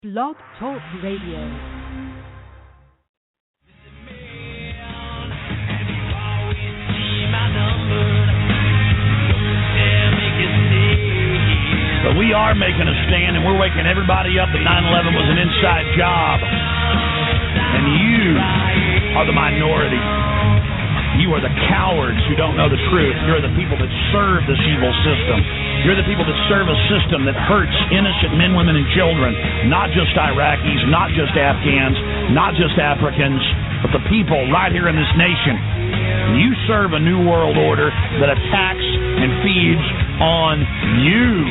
Blog Talk Radio. But we are making a stand, and we're waking everybody up that 9/11 was an inside job. And you are the minority. You are the cowards who don't know the truth. You're the people that serve this evil system. You're the people that serve a system that hurts innocent men, women, and children, not just Iraqis, not just Afghans, not just Africans, but the people right here in this nation. You serve a new world order that attacks and feeds on you.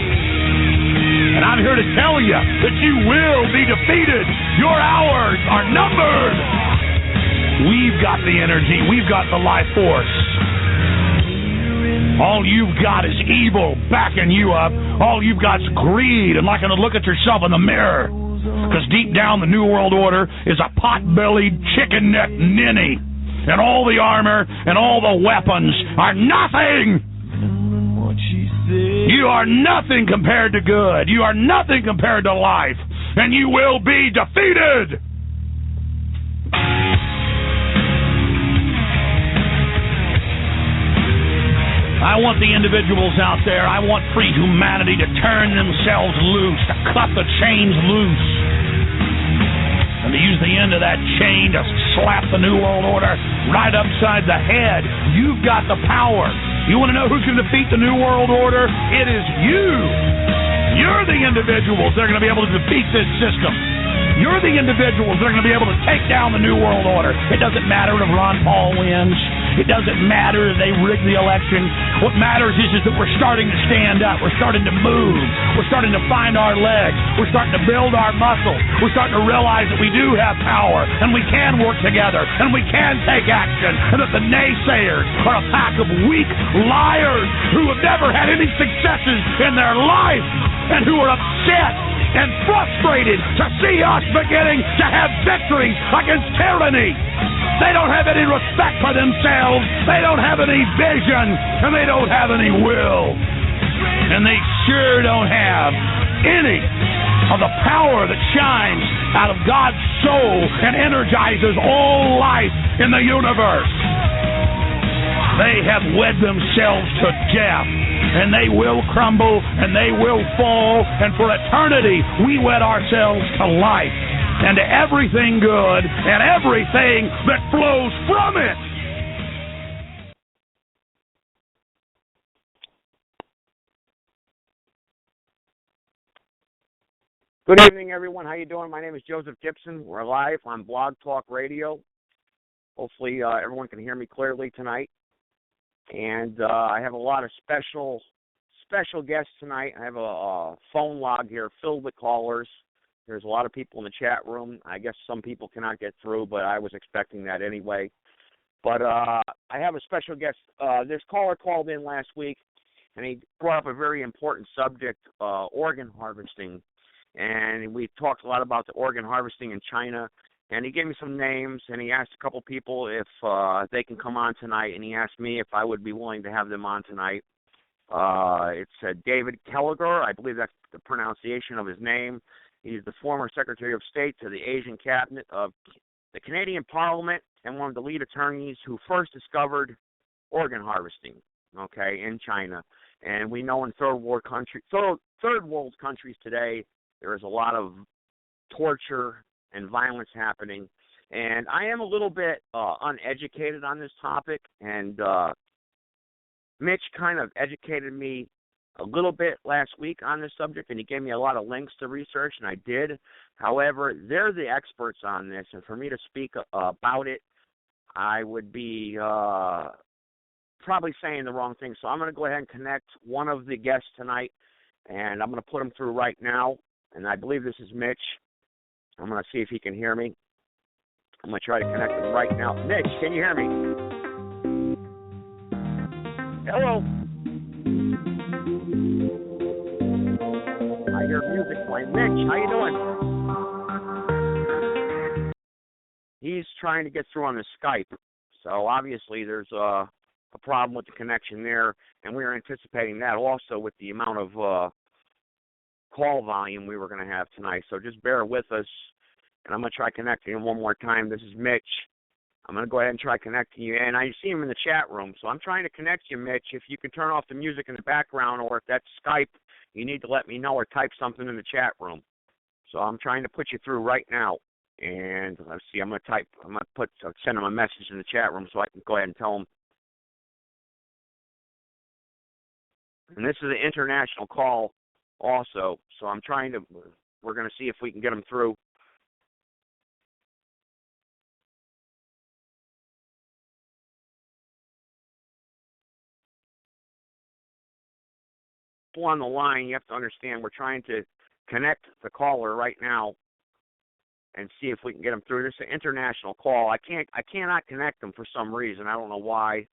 And I'm here to tell you that you will be defeated. Your hours are numbered. We've got the energy. We've got the life force. All you've got is evil backing you up. All you've got is greed and liking to look at yourself in the mirror. Because deep down, the New World Order is a pot-bellied, chicken-neck ninny. And all the armor and all the weapons are nothing. You are nothing compared to good. You are nothing compared to life. And you will be defeated. I want the individuals out there, I want free humanity to turn themselves loose, to cut the chains loose, and to use the end of that chain to slap the New World Order right upside the head. You've got the power. You want to know who's going to defeat the New World Order? It is you. You're the individuals that are going to be able to defeat this system. You're the individuals that are going to be able to take down the New World Order. It doesn't matter if Ron Paul wins. It doesn't matter if they rig the election. What matters is that we're starting to stand up. We're starting to move. We're starting to find our legs. We're starting to build our muscle. We're starting to realize that we do have power, and we can work together, and we can take action, and that the naysayers are a pack of weak liars who have never had any successes in their life and who are upset and frustrated to see us beginning to have victories against tyranny. They don't have any respect for themselves. They don't have any vision, and they don't have any will. And they sure don't have any of the power that shines out of God's soul and energizes all life in the universe. They have wed themselves to death, and they will crumble, and they will fall, and for eternity we wed ourselves to life, and to everything good, and everything that flows from it. Good evening, everyone. How you doing? My name is Joseph Gibson. We're live on Blog Talk Radio. Hopefully everyone can hear me clearly tonight. And I have a lot of special guests tonight. I have a phone log here filled with callers. There's a lot of people in the chat room. I guess some people cannot get through, but I was expecting that anyway. But I have a special guest. This caller called in last week, and he brought up a very important subject, organ harvesting. And we talked a lot about the organ harvesting in China. And he gave me some names, and he asked a couple people if they can come on tonight, and he asked me if I would be willing to have them on tonight. It's David Kelliger. I believe that's the pronunciation of his name. He's the former Secretary of State to the Asian Cabinet of the Canadian Parliament and one of the lead attorneys who first discovered organ harvesting, in China. And we know in third world countries today, there is a lot of torture and violence happening. And I am a little bit uneducated on this topic, and Mitch kind of educated me a little bit last week on this subject, and he gave me a lot of links to research, and I did. However, they're the experts on this, and for me to speak about it, I would be probably saying the wrong thing. So I'm going to go ahead and connect one of the guests tonight, and I'm going to put him through right now, and I believe this is Mitch. I'm going to see if he can hear me. I'm going to try to connect him right now. Mitch, can you hear me? Hello. I hear music playing. Mitch, how you doing? He's trying to get through on the Skype. So obviously there's a problem with the connection there, and we are anticipating that also with the amount of call volume we were going to have tonight. So just bear with us, and I'm going to try connecting him one more time. This is Mitch. I'm going to go ahead and try connecting you. And I see him in the chat room, so I'm trying to connect you, Mitch. If you can turn off the music in the background, or if that's Skype, you need to let me know or type something in the chat room. So I'm trying to put you through right now. And let's see, I'm going to send him a message in the chat room so I can go ahead and tell him. And this is an international call also, so we're going to see if we can get him through. On the line, you have to understand we're trying to connect the caller right now and see if we can get him through. This is an international call. I cannot connect him for some reason. I don't know why.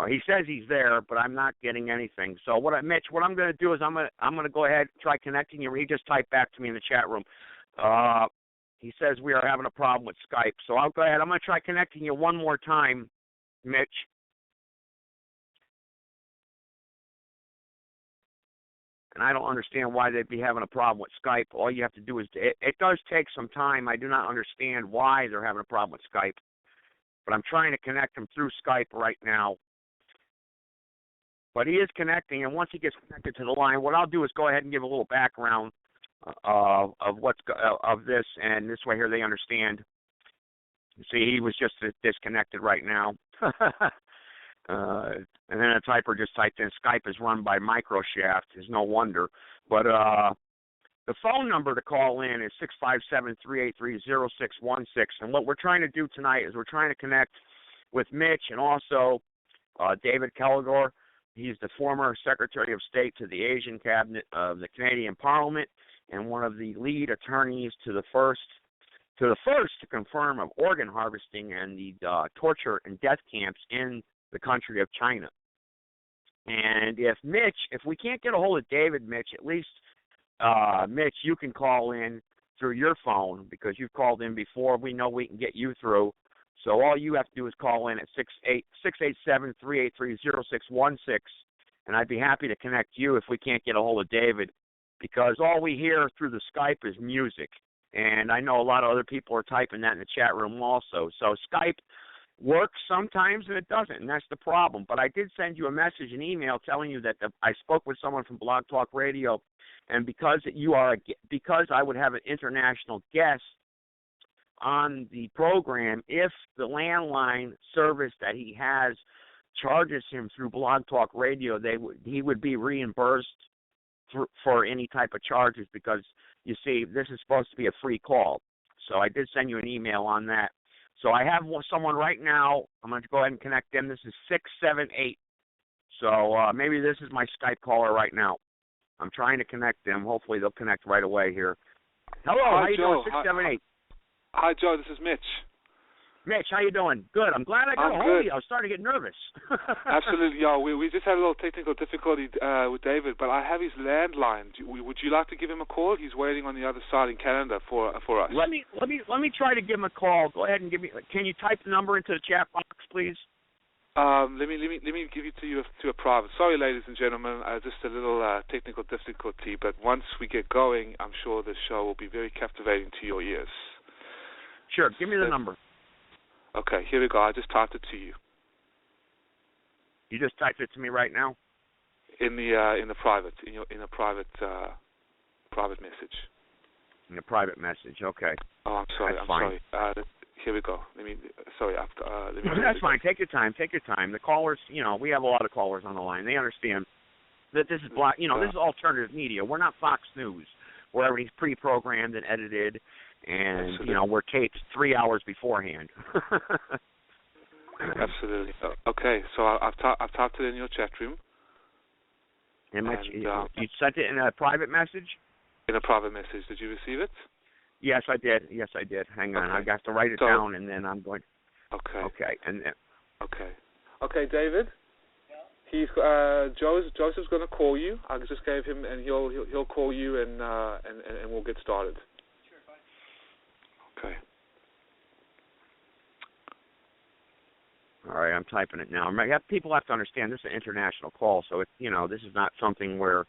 He says he's there, but I'm not getting anything. So Mitch, what I'm going to do is I'm going to go ahead and try connecting you. He just typed back to me in the chat room. He says we are having a problem with Skype. So I'll go ahead. I'm going to try connecting you one more time, Mitch. And I don't understand why they'd be having a problem with Skype. All you have to do is, it does take some time. I do not understand why they're having a problem with Skype. But I'm trying to connect him through Skype right now. But he is connecting, and once he gets connected to the line, what I'll do is go ahead and give a little background of this, and this way here they understand. You see, he was just disconnected right now. And then a typer just typed in, Skype is run by Microshaft. It's no wonder. But the phone number to call in is 657-383-0616. And what we're trying to do tonight is we're trying to connect with Mitch and also David Kelligor. He's the former Secretary of State to the Asian Cabinet of the Canadian Parliament and one of the lead attorneys to the first to confirm of organ harvesting and the torture and death camps in the country of China. And if we can't get a hold of David, Mitch, at least, Mitch, you can call in through your phone because you've called in before. We know we can get you through. So all you have to do is call in at 687-383-0616, and I'd be happy to connect you if we can't get a hold of David, because all we hear through the Skype is music. And I know a lot of other people are typing that in the chat room also. So Skype works sometimes and it doesn't, and that's the problem. But I did send you a message, an email, telling you that I spoke with someone from Blog Talk Radio, and because I would have an international guest on the program, if the landline service that he has charges him through Blog Talk Radio, he would be reimbursed for any type of charges, because you see, this is supposed to be a free call. So I did send you an email on that. So I have someone right now. I'm going to go ahead and connect them. This is 678. So maybe this is my Skype caller right now. I'm trying to connect them. Hopefully they'll connect right away here. Hello, Hi, how you Joe. doing? 678. Hi, Joe. This is Mitch. Mitch, how you doing? Good. I'm glad I got a hold of you. I was starting to get nervous. Absolutely. Yeah, we just had a little technical difficulty with David, but I have his landline. Would you like to give him a call? He's waiting on the other side in Canada for us. Let me try to give him a call. Go ahead and give me. Can you type the number into the chat box, please? Let me give it to a private. Sorry, ladies and gentlemen, just a little technical difficulty. But once we get going, I'm sure the show will be very captivating to your ears. Sure. Give me the number. Okay, here we go. I just typed it to you. You just typed it to me right now? In the private private message. In a private message. Okay. Oh, I'm sorry. That's I'm fine. sorry. Here we go. That's fine. Take your time. The callers, we have a lot of callers on the line. They understand that this is this is alternative media. We're not Fox News, where everything's pre-programmed and edited, and we're taped 3 hours beforehand. Absolutely. Okay, so I've typed it in your chat room. And you sent it in a private message? In a private message. Did you receive it? Yes, I did. Hang on. I got to write it down, and then I'm going. Okay. Okay. And then. Okay, David. Yeah. He's Joseph's going to call you. I just gave him, and he'll call you, and we'll get started. Sure, fine. Okay. All right, I'm typing it now. People have to understand this is an international call, so this is not something where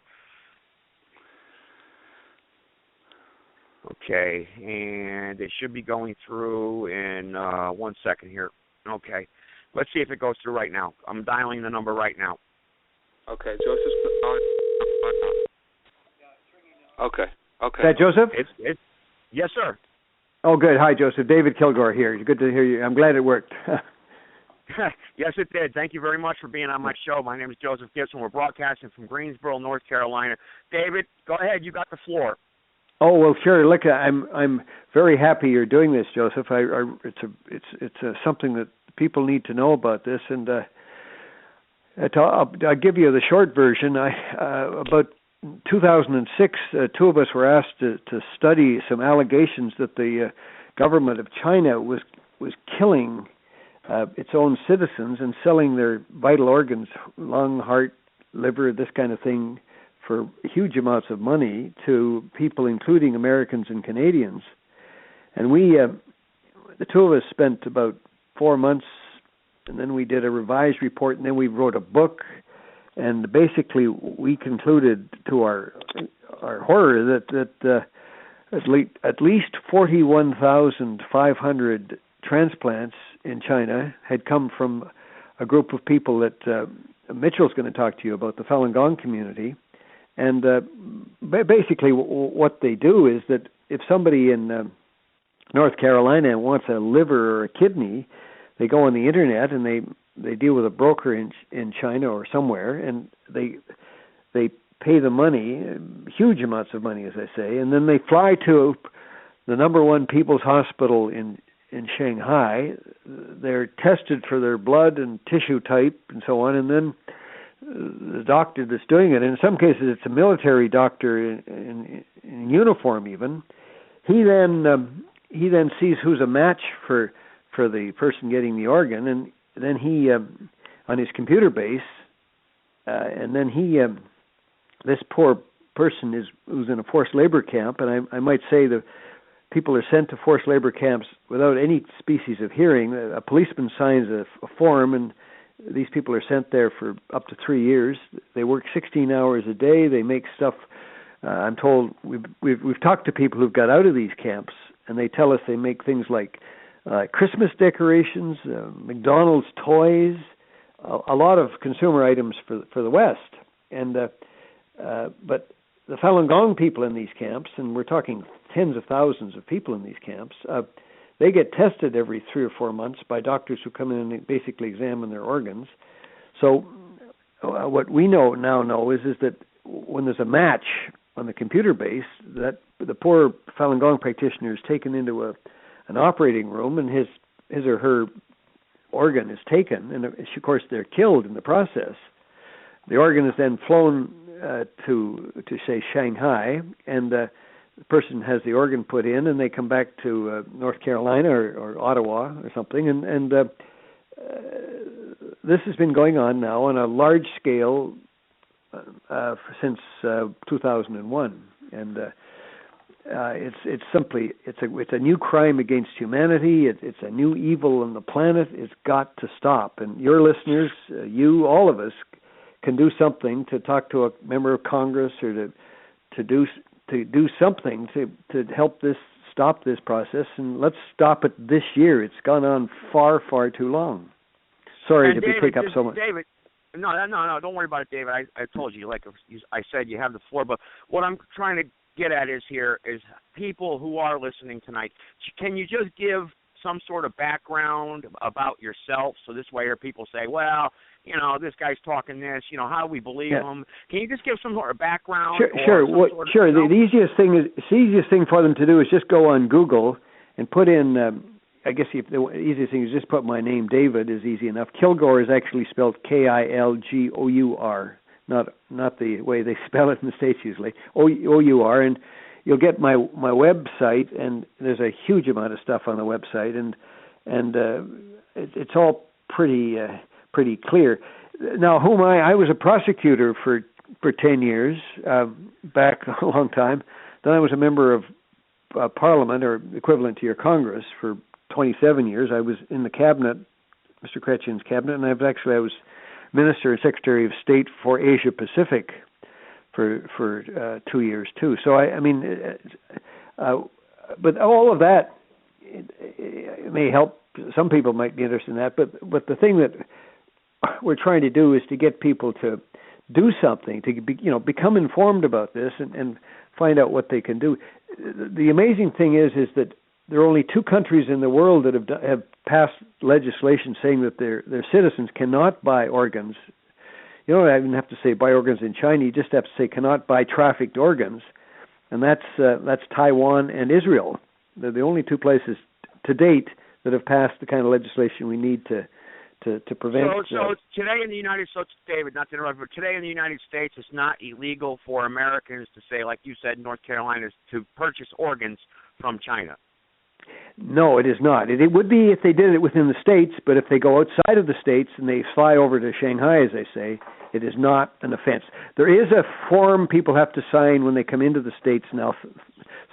Okay, and it should be going through in 1 second here. Okay, let's see if it goes through right now. I'm dialing the number right now. Okay, Joseph's Okay. Is that Joseph? It's yes, sir. Oh, good. Hi, Joseph. David Kilgore here. Good to hear you. I'm glad it worked. Yes, it did. Thank you very much for being on my show. My name is Joseph Gibson. We're broadcasting from Greensboro, North Carolina. David, go ahead. You got the floor. Oh, well, sure. Look, I'm very happy you're doing this, Joseph. It's something that people need to know about this, and I'll give you the short version. About 2006, two of us were asked to study some allegations that the government of China was killing its own citizens and selling their vital organs, lung, heart, liver, this kind of thing, for huge amounts of money to people, including Americans and Canadians. And we, the two of us, spent about 4 months, and then we did a revised report, and then we wrote a book. And basically, we concluded, to our horror, that at least 41,500 transplants in China had come from a group of people that Mitchell's going to talk to you about, the Falun Gong community. And basically, what they do is that if somebody in North Carolina wants a liver or a kidney, they go on the internet and they deal with a broker in China or somewhere, and they pay the money, huge amounts of money, as I say, and then they fly to the number one people's hospital in Shanghai. They're tested for their blood and tissue type and so on, and then the doctor that's doing it, and in some cases it's a military doctor in uniform even, he then sees who's a match for the person getting the organ, and then he on his computer base, and then this poor person who's in a forced labor camp, and I might say the people are sent to forced labor camps without any species of hearing. A policeman signs a form, and these people are sent there for up to 3 years. They work 16 hours a day. They make stuff. I'm told we've talked to people who've got out of these camps, and they tell us they make things like Christmas decorations, McDonald's toys, a lot of consumer items for the West. And but the Falun Gong people in these camps, and we're talking tens of thousands of people in these camps, they get tested every 3 or 4 months by doctors who come in and basically examine their organs. So what we know is that when there's a match on the computer base, that the poor Falun Gong practitioner is taken into an operating room, and his or her organ is taken, and of course they're killed in the process. The organ is then flown to say Shanghai, and the person has the organ put in, and they come back to North Carolina or Ottawa or something, and this has been going on now on a large scale since 2001, and it's simply it's a new crime against humanity. It's a new evil on the planet. It's got to stop. And your listeners, you, all of us, can do something to talk to a member of Congress or to do something to help stop this process, and let's stop it this year. It's gone on far, far too long. Sorry to take up so much. David, no, don't worry about it, David. I told you, like I said, you have the floor. But what I'm trying to get at is people who are listening tonight, can you just give some sort of background about yourself, so this way people say, well, this guy's talking this, how do we believe him? Can you just give some sort of background? Sure. The easiest thing for them to do is just go on Google and put in, I guess the easiest thing is just put my name, David, is easy enough. Kilgore is actually spelled Kilgour, not the way they spell it in the States usually, O-U-R, and you'll get my website, and there's a huge amount of stuff on the website, and it's all pretty clear. Now, I was a prosecutor for 10 years, back a long time. Then I was a member of Parliament, or equivalent to your Congress, for 27 years. I was in the cabinet, Mr. Chrétien's cabinet, and I was Minister and Secretary of State for Asia Pacific for 2 years too. So but all of that it may help. Some people might be interested in that, but the thing that we're trying to do is to get people to do something, to become informed about this and find out what they can do. The amazing thing is that there are only 2 countries in the world that have passed legislation saying that their citizens cannot buy organs. You don't even have to say buy organs in China. You just have to say cannot buy trafficked organs, and that's Taiwan and Israel. They're the only 2 places to date that have passed the kind of legislation we need to prevent. So today in the United States, David, not to interrupt, but today in the United States, it's not illegal for Americans to say, like you said, North Carolina, to purchase organs from China. No, it is not. It would be if they did it within the states, but if they go outside of the states and they fly over to Shanghai, as they say, it is not an offense. There is a form people have to sign when they come into the states now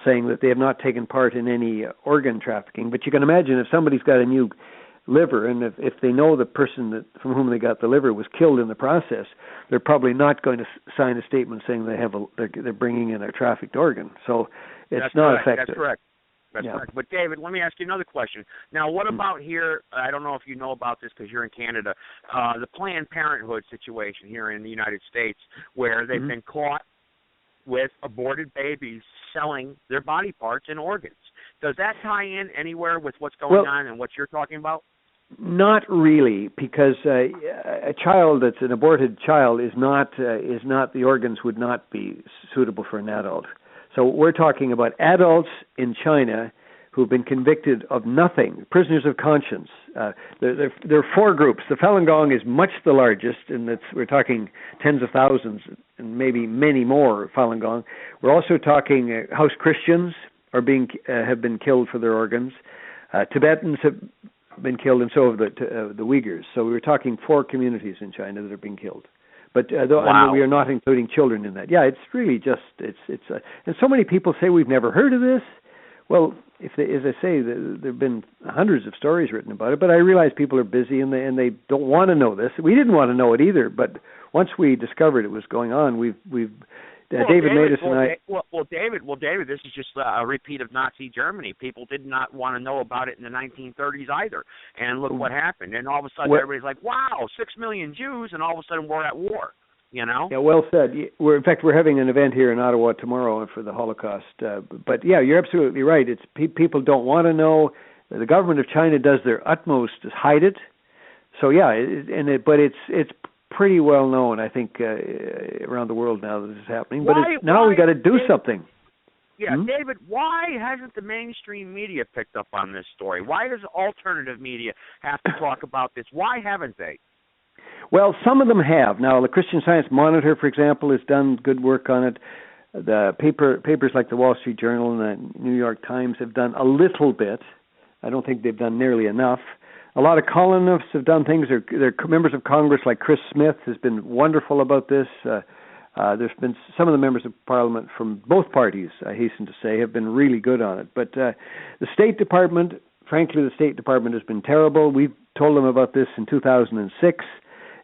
saying that they have not taken part in any organ trafficking. But you can imagine if somebody's got a new liver, and if they know the person from whom they got the liver was killed in the process, they're probably not going to sign a statement saying they're bringing in a trafficked organ. So it's not effective. That's correct. That's correct. But, David, let me ask you another question. Now, what about here, I don't know if you know about this because you're in Canada, the Planned Parenthood situation here in the United States where they've been caught with aborted babies selling their body parts and organs. Does that tie in anywhere with what's going on and what you're talking about? Not really, because a child that's an aborted child is not the organs would not be suitable for an adult. So we're talking about adults in China who've been convicted of nothing, prisoners of conscience. There are 4 groups. The Falun Gong is much the largest, and we're talking tens of thousands and maybe many more Falun Gong. We're also talking house Christians have been killed for their organs. Tibetans have been killed, and so have the Uyghurs. So we're talking 4 communities in China that are being killed. But and we are not including children in that. Yeah, it's really just and so many people say we've never heard of this. Well, as I say, there have been hundreds of stories written about it. But I realize people are busy and they don't want to know this. We didn't want to know it either. But once we discovered it was going on, David made us and I. David, this is just a repeat of Nazi Germany. People did not want to know about it in the 1930s either. And look what happened. And all of a sudden, everybody's like, wow, 6 million Jews, and all of a sudden we're at war. You know? Yeah, well said. In fact, we're having an event here in Ottawa tomorrow for the Holocaust. But yeah, you're absolutely right. It's people don't want to know. The government of China does their utmost to hide it. So yeah, but it's pretty well known, I think, around the world now that this is happening. But now we got to do something. Yeah, David, why hasn't the mainstream media picked up on this story? Why does alternative media have to talk about this? Why haven't they? Well, some of them have. Now, the Christian Science Monitor, for example, has done good work on it. The papers like the Wall Street Journal and the New York Times have done a little bit. I don't think they've done nearly enough. A lot of columnists have done things. They're members of Congress like Chris Smith has been wonderful about this. There's been some of the members of Parliament from both parties, I hasten to say, have been really good on it. But the State Department, frankly, the State Department has been terrible. We told them about this in 2006.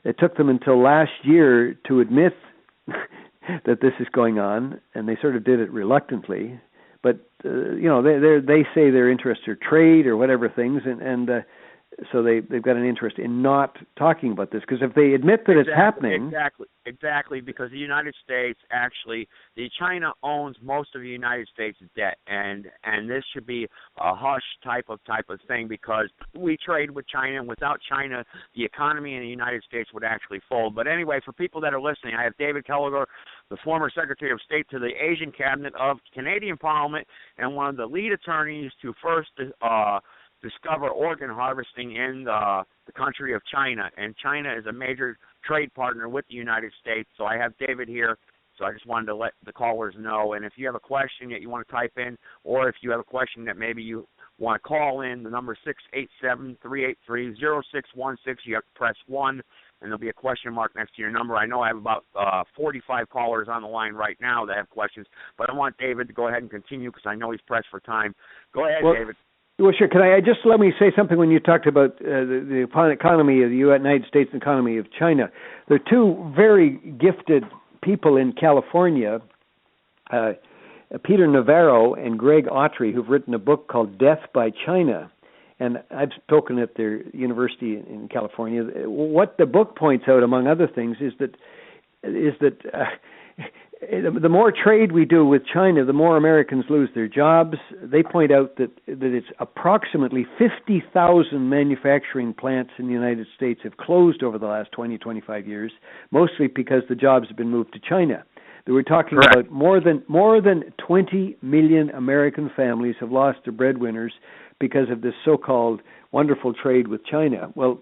It took them until last year to admit that this is going on, and they sort of did it reluctantly. But they say their interests are trade or whatever things, and so they've got an interest in not talking about this, because if they admit that it's happening... Exactly, because the United States China owns most of the United States' debt, and this should be a hush type of thing, because we trade with China, and without China, the economy in the United States would actually fold. But anyway, for people that are listening, I have David Kelleher, the former Secretary of State to the Asian Cabinet of Canadian Parliament, and one of the lead attorneys to first discover organ harvesting in the country of China. And China is a major trade partner with the United States. So I have David here. So I just wanted to let the callers know. And if you have a question that you want to type in, or if you have a question that maybe you want to call in, the number is 687-383-0616. You have to press 1, and there'll be a question mark next to your number. I know I have about 45 callers on the line right now that have questions, but I want David to go ahead and continue because I know he's pressed for time. Go ahead, David. Well, sure. Can I just let me say something when you talked about the economy of the United States and economy of China? There are 2 very gifted people in California, Peter Navarro and Greg Autry, who've written a book called Death by China. And I've spoken at their university in California. What the book points out, among other things, is that the more trade we do with China, the more Americans lose their jobs. They point out that it's approximately 50,000 manufacturing plants in the United States have closed over the last 20, 25 years, mostly because the jobs have been moved to China. They were talking about more than 20 million American families have lost their breadwinners because of this so-called wonderful trade with China. Well,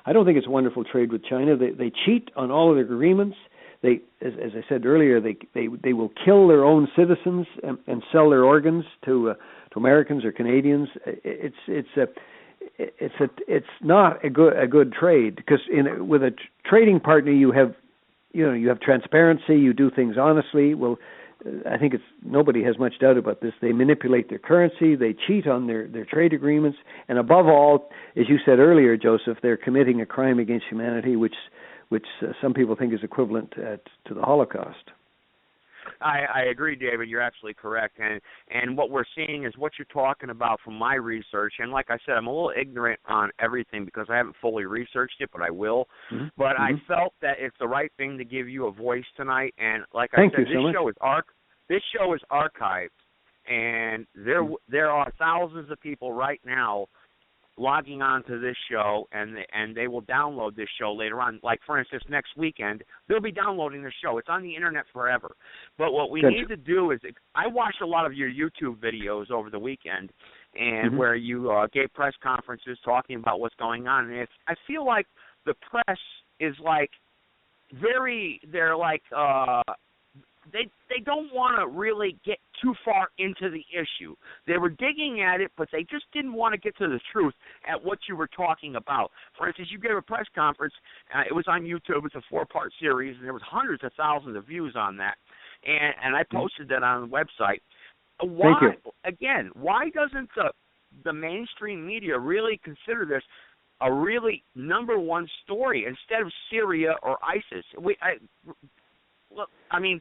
I don't think it's a wonderful trade with China. They cheat on all of their agreements. They, as I said earlier, they will kill their own citizens and sell their organs to Americans or Canadians. It's not a good trade, because with a trading partner you have transparency, you do things honestly. Well, I think nobody has much doubt about this. They manipulate their currency, they cheat on their trade agreements, and above all, as you said earlier, Joseph, they're committing a crime against humanity, which some people think is equivalent to the Holocaust. I agree, David. You're absolutely correct. And what we're seeing is what you're talking about from my research. And like I said, I'm a little ignorant on everything because I haven't fully researched it, but I will. Mm-hmm. But I felt that it's the right thing to give you a voice tonight. And like I said, this show is archived, and there are thousands of people right now logging on to this show, and they will download this show later on. Like, for instance, next weekend, they'll be downloading this show. It's on the Internet forever. But what we need to do is, I watched a lot of your YouTube videos over the weekend, and where you gave press conferences talking about what's going on. And I feel like the press is like they don't want to really get too far into the issue. They were digging at it, but they just didn't want to get to the truth at what you were talking about. For instance, you gave a press conference. It was on YouTube. It's a 4-part series, and there was hundreds of thousands of views on that. And I posted that on the website. Thank you. Again, why doesn't the mainstream media really consider this a really number one story instead of Syria or ISIS? Let me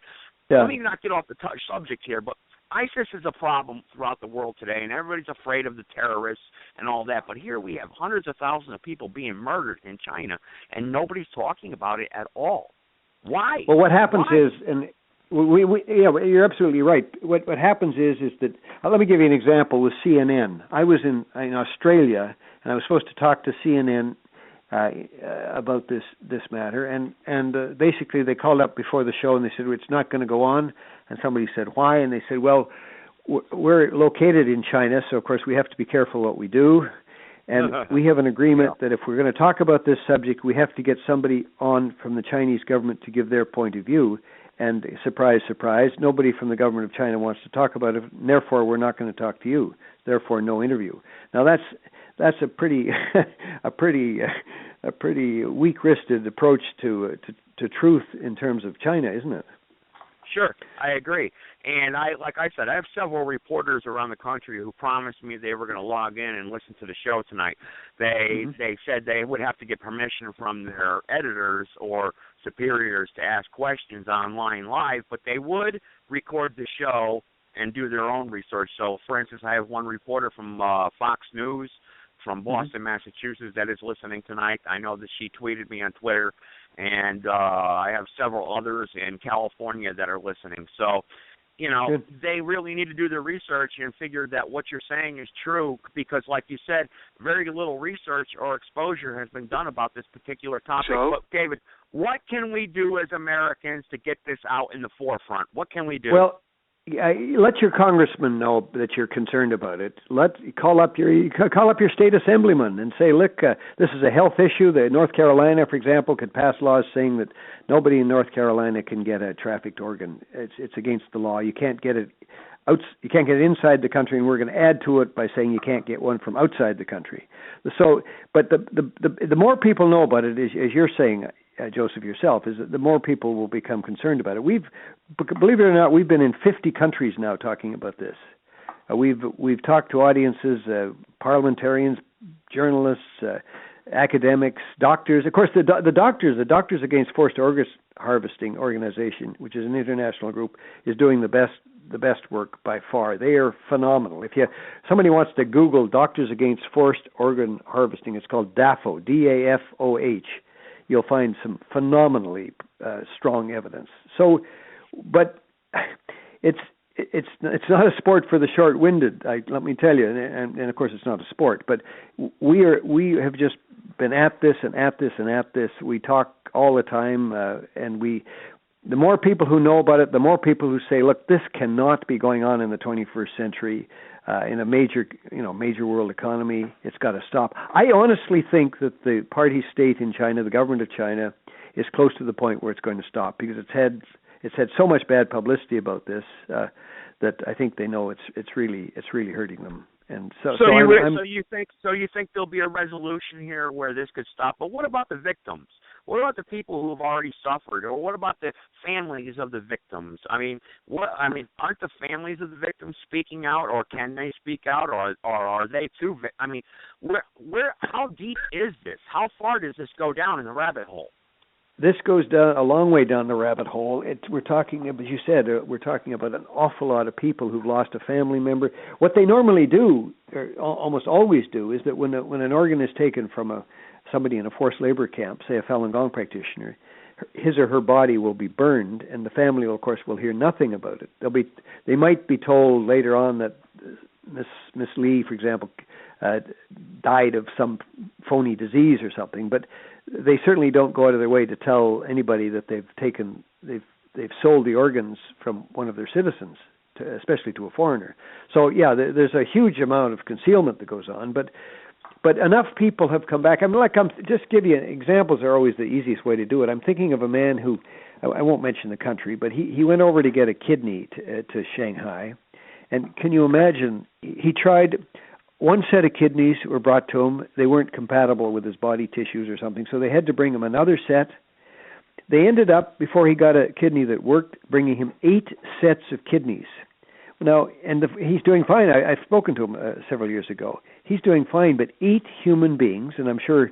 not get off the subject here, but ISIS is a problem throughout the world today, and everybody's afraid of the terrorists and all that. But here we have hundreds of thousands of people being murdered in China, and nobody's talking about it at all. Why? Well, what happens is, and you're absolutely right. What happens is that, let me give you an example with CNN. I was in Australia, and I was supposed to talk to CNN about this matter, and basically they called up before the show and they said, it's not going to go on. And somebody said, why? And they said, well, we're located in China, so of course we have to be careful what we do, and we have an agreement that if we're going to talk about this subject, we have to get somebody on from the Chinese government to give their point of view. And surprise, surprise, nobody from the government of China wants to talk about it, and therefore we're not going to talk to you. Therefore, no interview. Now that's a pretty weak-wristed approach to truth in terms of China, isn't it? Sure, I agree. And like I said, I have several reporters around the country who promised me they were going to log in and listen to the show tonight. They said they would have to get permission from their editors or superiors to ask questions online live, but they would record the show and do their own research. So, for instance, I have one reporter from Fox News from Boston, Massachusetts, that is listening tonight. I know that she tweeted me on Twitter, and I have several others in California that are listening. So, they really need to do their research and figure that what you're saying is true, because, like you said, very little research or exposure has been done about this particular topic. Joe? But, David, what can we do as Americans to get this out in the forefront? What can we do? Well, let your congressman know that you're concerned about it. Call up your state assemblyman and say, look, this is a health issue. North Carolina, for example, could pass laws saying that nobody in North Carolina can get a trafficked organ. It's against the law. You can't get it you can't get it inside the country, and we're going to add to it by saying you can't get one from outside the country. So, but the more people know about it, as you're saying, Joseph, yourself, is that the more people will become concerned about it. Believe it or not, we've been in 50 countries now talking about this. We've talked to audiences, parliamentarians, journalists, academics, doctors. Of course, the Doctors Against Forced Organ Harvesting organization, which is an international group, is doing the best the best work by far. They are phenomenal. If somebody wants to Google Doctors Against Forced Organ Harvesting, it's called DAFO, D-A-F-O-H. You'll find some phenomenally strong evidence. So, but it's not a sport for the short-winded. Let me tell you, and of course it's not a sport. But we have just been at this and at this and at this. We talk all the time, and the more people who know about it, the more people who say, "Look, this cannot be going on in the 21st century in a major world economy. It's got to stop." I honestly think that the party state in China, the government of China, is close to the point where it's going to stop, because it's had so much bad publicity about this that I think they know it's really hurting them. And so you think there'll be a resolution here where this could stop? But what about the victims? What about the people who have already suffered, or what about the families of the victims? Aren't the families of the victims speaking out, or can they speak out, or are they too? How deep is this? How far does this go down in the rabbit hole? This goes down a long way down the rabbit hole. We're talking, as you said, we're talking about an awful lot of people who've lost a family member. What they normally do, or almost always do, is that when an organ is taken from somebody in a forced labor camp, say a Falun Gong practitioner, his or her body will be burned, and the family, of course, will hear nothing about it. They might be told later on that Miss Lee, for example, died of some phony disease or something, but they certainly don't go out of their way to tell anybody that they've sold the organs from one of their citizens, especially to a foreigner. So yeah, there's a huge amount of concealment that goes on, but enough people have come back. Just give you examples are always the easiest way to do it. I'm thinking of a man who, I won't mention the country, but he went over to get a kidney to Shanghai, and can you imagine? He tried. One set of kidneys were brought to him. They weren't compatible with his body tissues or something, so they had to bring him another set. They ended up, before he got a kidney that worked, bringing him 8 sets of kidneys. Now, he's doing fine. I've spoken to him several years ago. He's doing fine, but 8 human beings, and I'm sure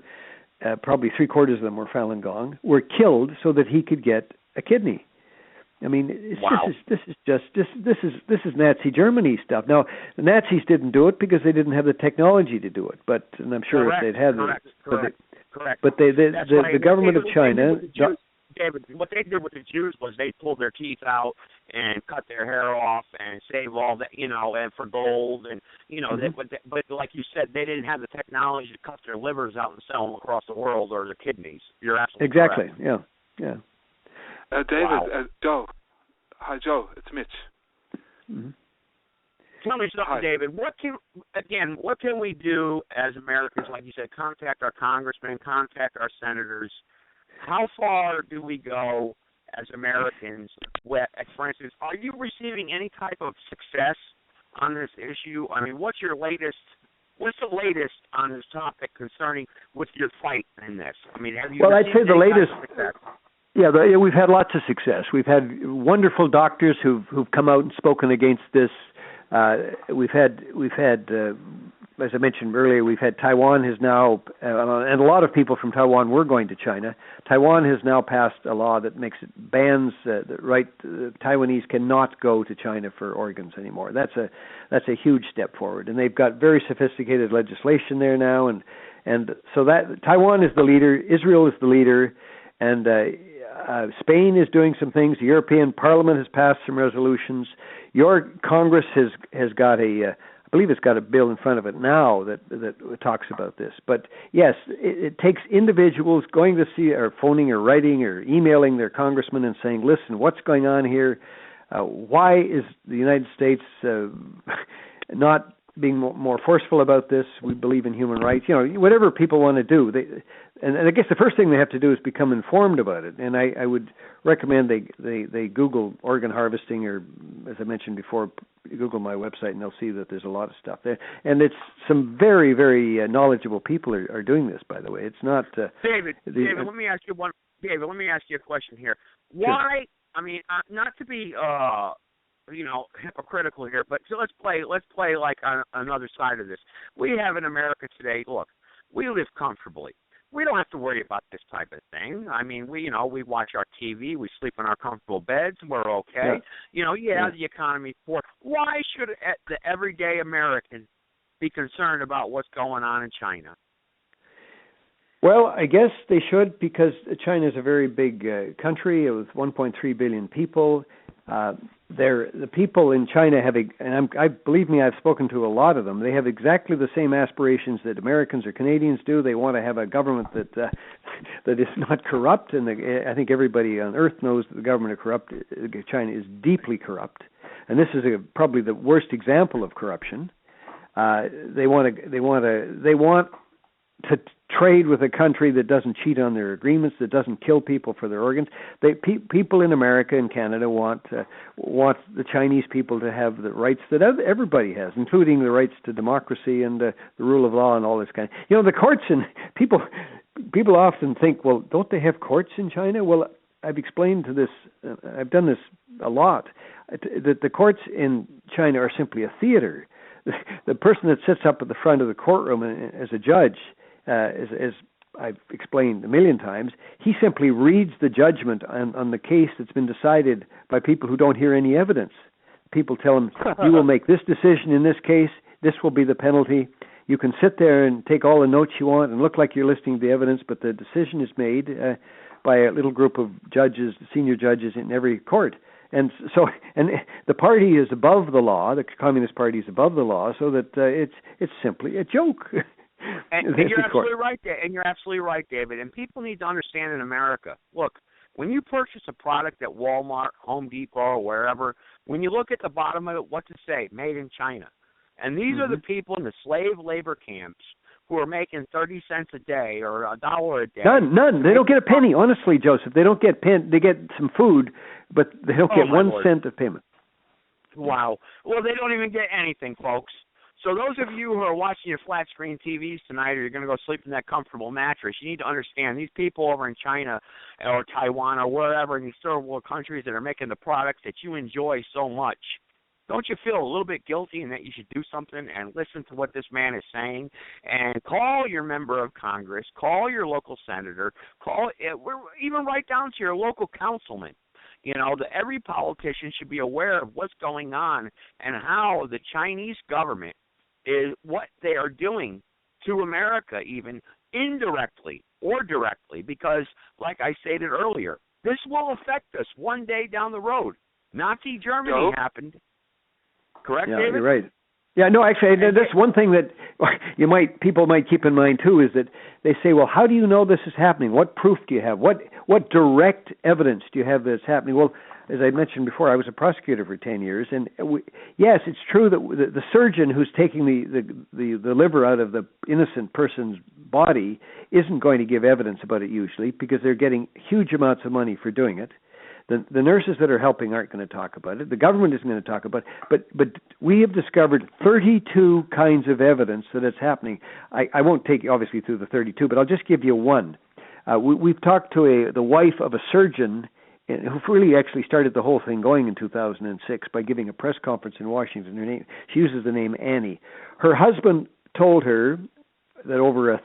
probably 3/4 of them were Falun Gong, were killed so that he could get a kidney. I mean, this is Nazi Germany stuff. Now, the Nazis didn't do it because they didn't have the technology to do it. And I'm sure if they'd had correct. But the government of China, David, what they did with the Jews was they pulled their teeth out and cut their hair off and save all that, and for gold, and but like you said, they didn't have the technology to cut their livers out and sell them across the world, or their kidneys. You're absolutely correct. Yeah. David, wow. Joe. Hi, Joe. It's Mitch. Mm-hmm. Tell me something, Hi. David. What can we do as Americans? Like you said, contact our congressmen, contact our senators. How far do we go as Americans? For instance, are you receiving any type of success on this issue? I mean, what's the latest on this topic concerning with your fight in this? I mean, have you? Well, I'd say the latest. Success? Yeah, we've had lots of success. We've had wonderful doctors who've come out and spoken against this. We've had, as I mentioned earlier, we've had Taiwan has now, and a lot of people from Taiwan were going to China. Taiwan has now passed a law that bans Taiwanese cannot go to China for organs anymore. That's a huge step forward, and they've got very sophisticated legislation there now, and so that Taiwan is the leader, Israel is the leader, and Spain is doing some things. The European Parliament has passed some resolutions. Your Congress has got I believe it's got a bill in front of it now that talks about this. But yes, it takes individuals going to see, or phoning, or writing, or emailing their congressman and saying, "Listen, what's going on here? Why is the United States not being more forceful about this? We believe in human rights." Whatever people want to do. And I guess the first thing they have to do is become informed about it. And I would recommend they Google organ harvesting, or, as I mentioned before, Google my website, and they'll see that there's a lot of stuff there. And it's some very, very knowledgeable people are doing this, by the way. It's not... David, let me ask you a question here. Why, sure. I mean, not to be... hypocritical here, but so let's play like on another side of this. We have in America today, look, we live comfortably. We don't have to worry about this type of thing. I mean, we watch our TV, we sleep in our comfortable beds, we're okay. The economy's poor. Why should the everyday American be concerned about what's going on in China? Well, I guess they should, because China is a very big country with 1.3 billion people. The people in China have, believe me, I've spoken to a lot of them. They have exactly the same aspirations that Americans or Canadians do. They want to have a government that is not corrupt, and I think everybody on earth knows that the government of China is deeply corrupt, and this is probably the worst example of corruption. They want to trade with a country that doesn't cheat on their agreements, that doesn't kill people for their organs. People in America and Canada want the Chinese people to have the rights that everybody has, including the rights to democracy and the rule of law and all this kind. The courts and people often think, well, don't they have courts in China? Well, I've explained to this. I've done this a lot. That the courts in China are simply a theater. The person that sits up at the front of the courtroom as a judge, as I've explained a million times, he simply reads the judgment on the case that's been decided by people who don't hear any evidence. People tell him, you will make this decision in this case, this will be the penalty. You can sit there and take all the notes you want and look like you're listening to the evidence, but the decision is made by a little group of judges, senior judges in every court. And the party is above the law. The Communist Party is above the law, so that it's simply a joke. And you're absolutely right, and you're absolutely right, David. And people need to understand in America. Look, when you purchase a product at Walmart, Home Depot, or wherever, when you look at the bottom of it, what's it say? Made in China. And these are the people in the slave labor camps who are making 30 cents a day or $1 a day. None. They don't get a penny. Honestly, Joseph, they don't get they get some food, but they don't get 1 cent of payment. Wow. Well, they don't even get anything, folks. So those of you who are watching your flat screen TVs tonight, or you're going to go sleep in that comfortable mattress, you need to understand these people over in China or Taiwan or wherever in these third world countries that are making the products that you enjoy so much. Don't you feel a little bit guilty and that you should do something and listen to what this man is saying? And call your member of Congress, call your local senator, even right down to your local councilman. That every politician should be aware of what's going on and how the Chinese government is what they are doing to America, even indirectly or directly, because, like I stated earlier, this will affect us one day down the road. Nazi Germany happened. Correct, yeah, David? You're right. Yeah, no, actually, that's one thing that people might keep in mind too, is that they say, well, how do you know this is happening? What proof do you have? What direct evidence do you have that it's happening? Well, as I mentioned before, I was a prosecutor for 10 years, and yes, it's true that the surgeon who's taking the liver out of the innocent person's body isn't going to give evidence about it usually, because they're getting huge amounts of money for doing it. The nurses that are helping aren't going to talk about it. The government isn't going to talk about it. But we have discovered 32 kinds of evidence that it's happening. I won't take you, obviously, through the 32, but I'll just give you one. We've talked to the wife of a surgeon who really actually started the whole thing going in 2006 by giving a press conference in Washington. She uses the name Annie. Her husband told her that over a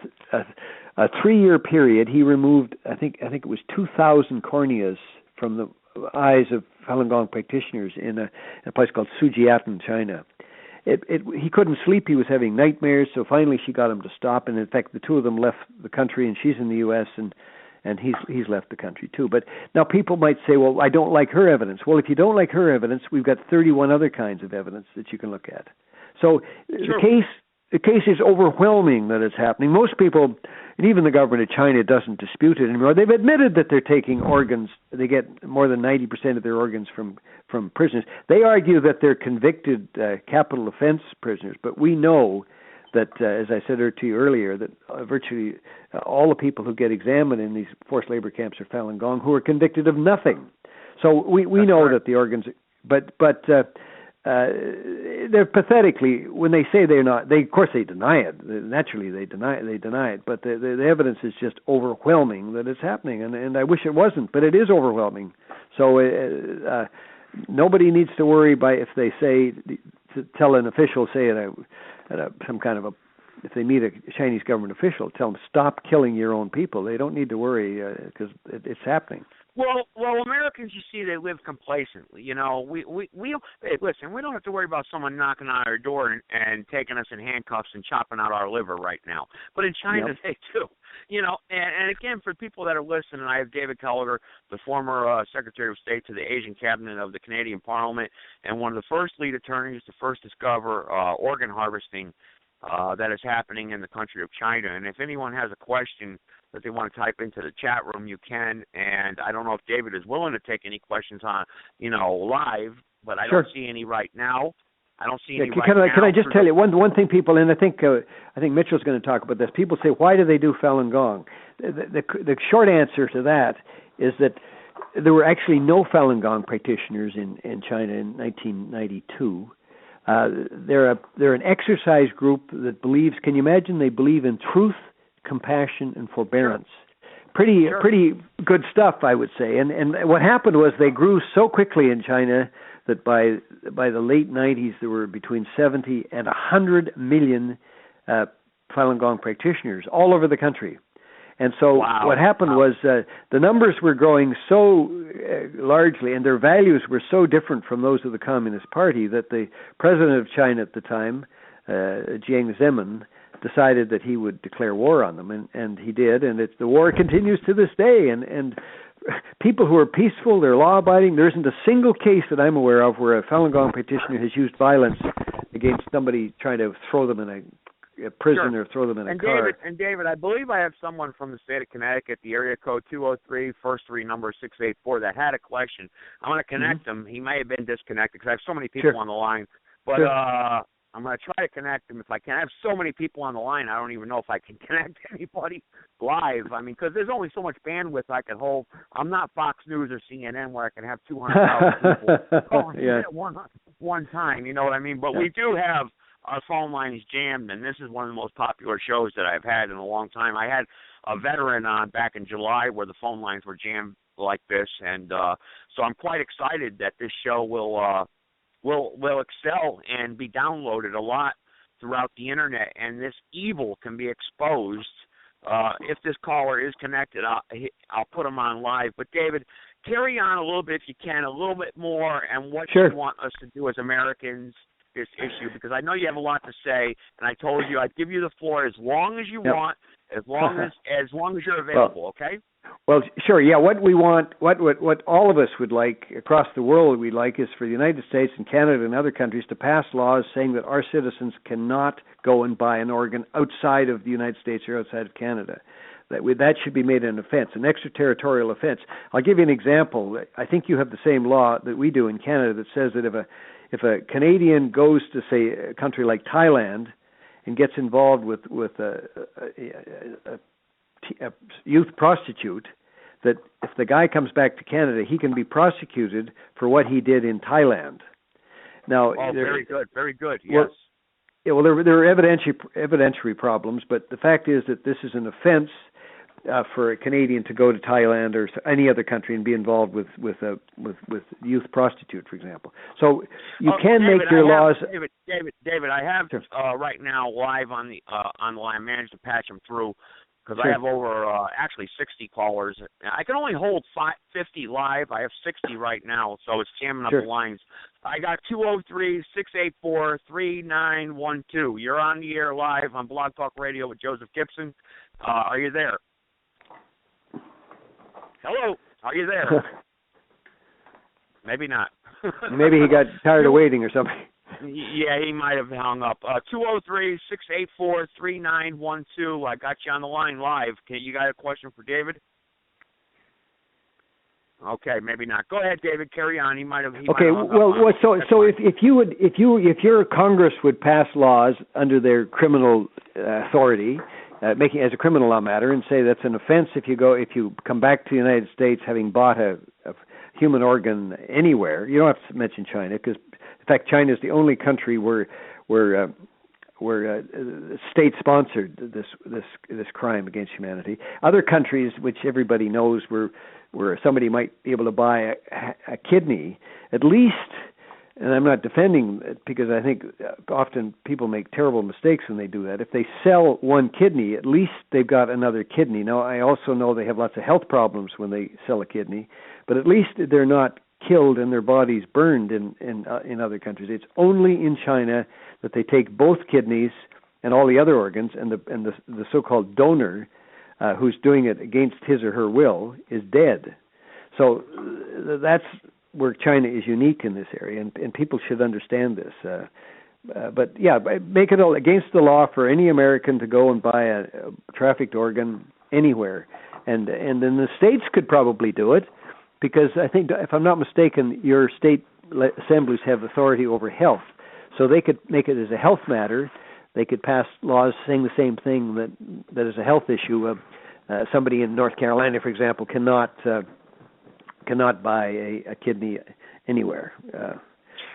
3-year period, he removed, I think it was 2,000 corneas from the eyes of Falun Gong practitioners in a place called Sujiatan, China. He couldn't sleep. He was having nightmares, so finally she got him to stop. And in fact, the two of them left the country, and she's in the U.S., and he's left the country too. But now people might say, well, I don't like her evidence. Well, if you don't like her evidence, we've got 31 other kinds of evidence that you can look at. So the case is overwhelming that it's happening. Most people, and even the government of China, doesn't dispute it anymore. They've admitted that they're taking organs. They get more than 90% of their organs from prisoners. They argue that they're convicted capital offense prisoners, but we know that, as I said to you earlier, that virtually all the people who get examined in these forced labor camps are Falun Gong who are convicted of nothing. So we know that the organs, but they're pathetically, when they say they're not, of course they deny it. Naturally they deny it, but the evidence is just overwhelming that it's happening, and I wish it wasn't, but it is overwhelming. So nobody needs to worry if they say, to tell an official, say at some kind of a if they meet a Chinese government official, tell them stop killing your own people. They don't need to worry because it's happening. Well, Americans, you see, they live complacently. You know, we hey, listen, we don't have to worry about someone knocking on our door and taking us in handcuffs and chopping out our liver right now. But in China, they do. You know, and again, for people that are listening, I have David Kelleher, the former Secretary of State to the Asian Cabinet of the Canadian Parliament, and one of the first lead attorneys to first discover organ harvesting that is happening in the country of China. And if anyone has a question that they want to type into the chat room, you can. And I don't know if David is willing to take any questions on, live, but I don't see any right now. I don't see any right now. Can I just tell you one thing, people, and I think Mitchell's going to talk about this. People say, why do they do Falun Gong? The short answer to that is that there were actually no Falun Gong practitioners in China in 1992. They're an exercise group that believes. Can you imagine? They believe in truth, compassion, and forbearance. Pretty good stuff, I would say. And what happened was they grew so quickly in China that by the late 90s there were between 70 and 100 million Falun Gong practitioners all over the country. And so what happened was the numbers were growing so largely, and their values were so different from those of the Communist Party that the president of China at the time, Jiang Zemin, decided that he would declare war on them, and he did, and the war continues to this day. And people who are peaceful, they're law-abiding. There isn't a single case that I'm aware of where a Falun Gong practitioner has used violence against somebody trying to throw them in a prison or throw them in a car. David, I believe I have someone from the state of Connecticut, the area code 203, first three number 684, that had a question. I'm going to connect him. He may have been disconnected because I have so many people on the line. But I'm going to try to connect him if I can. I have so many people on the line, I don't even know if I can connect anybody live. I mean, because there's only so much bandwidth I can hold. I'm not Fox News or CNN where I can have 200,000 people calling at one time. You know what I mean? But we do have our phone line is jammed, and this is one of the most popular shows that I've had in a long time. I had a veteran on back in July where the phone lines were jammed like this, and so I'm quite excited that this show will excel and be downloaded a lot throughout the internet, and this evil can be exposed. If this caller is connected, I'll put him on live. But David, carry on a little bit if you can, a little bit more, and what you want us to do as Americans this issue, because I know you have a lot to say, and I told you I'd give you the floor as long as you want, as long as you're available. Okay. Well, sure, yeah. What we want, what all of us would like across the world, we'd like is for the United States and Canada and other countries to pass laws saying that our citizens cannot go and buy an organ outside of the United States or outside of Canada. That should be made an offense, an extraterritorial offense. I'll give you an example. I think you have the same law that we do in Canada that says that if a Canadian goes to, say, a country like Thailand and gets involved with a youth prostitute, that if the guy comes back to Canada, he can be prosecuted for what he did in Thailand. Now, very good. Yes. Well, there are evidentiary problems, but the fact is that this is an offense for a Canadian to go to Thailand or any other country and be involved with youth prostitute, for example. So you can make your laws. David, I have right now live on the line. I managed to patch them through because I have over actually 60 callers. I can only hold 50 live. I have 60 right now, so it's jamming up the lines. I got 203-684-3912. You're on the air live on Blog Talk Radio with Joseph Gibson. Are you there? Hello, are you there? Maybe not. Maybe he got tired of waiting or something. Yeah, he might have hung up. 203-684-3912. I got you on the line live. You got a question for David? Okay, maybe not. Go ahead, David. Carry on. He might have. So if your Congress would pass laws under their criminal authority, making as a criminal law matter, and say that's an offense if you come back to the United States having bought a human organ anywhere. You don't have to mention China, because in fact China is the only country where state sponsored this crime against humanity. Other countries, which everybody knows, where somebody might be able to buy a kidney, at least and I'm not defending it because I think often people make terrible mistakes when they do that. If they sell one kidney, at least they've got another kidney. Now, I also know they have lots of health problems when they sell a kidney, but at least they're not killed and their bodies burned in other countries. It's only in China that they take both kidneys and all the other organs, and the so-called donor who's doing it against his or her will is dead. So that's where China is unique in this area, and people should understand this. But yeah, make it against the law for any American to go and buy a trafficked organ anywhere, and then the states could probably do it, because I think, if I'm not mistaken, your state assemblies have authority over health, so they could make it as a health matter. They could pass laws saying the same thing, that is a health issue. Somebody in North Carolina, for example, cannot buy a kidney anywhere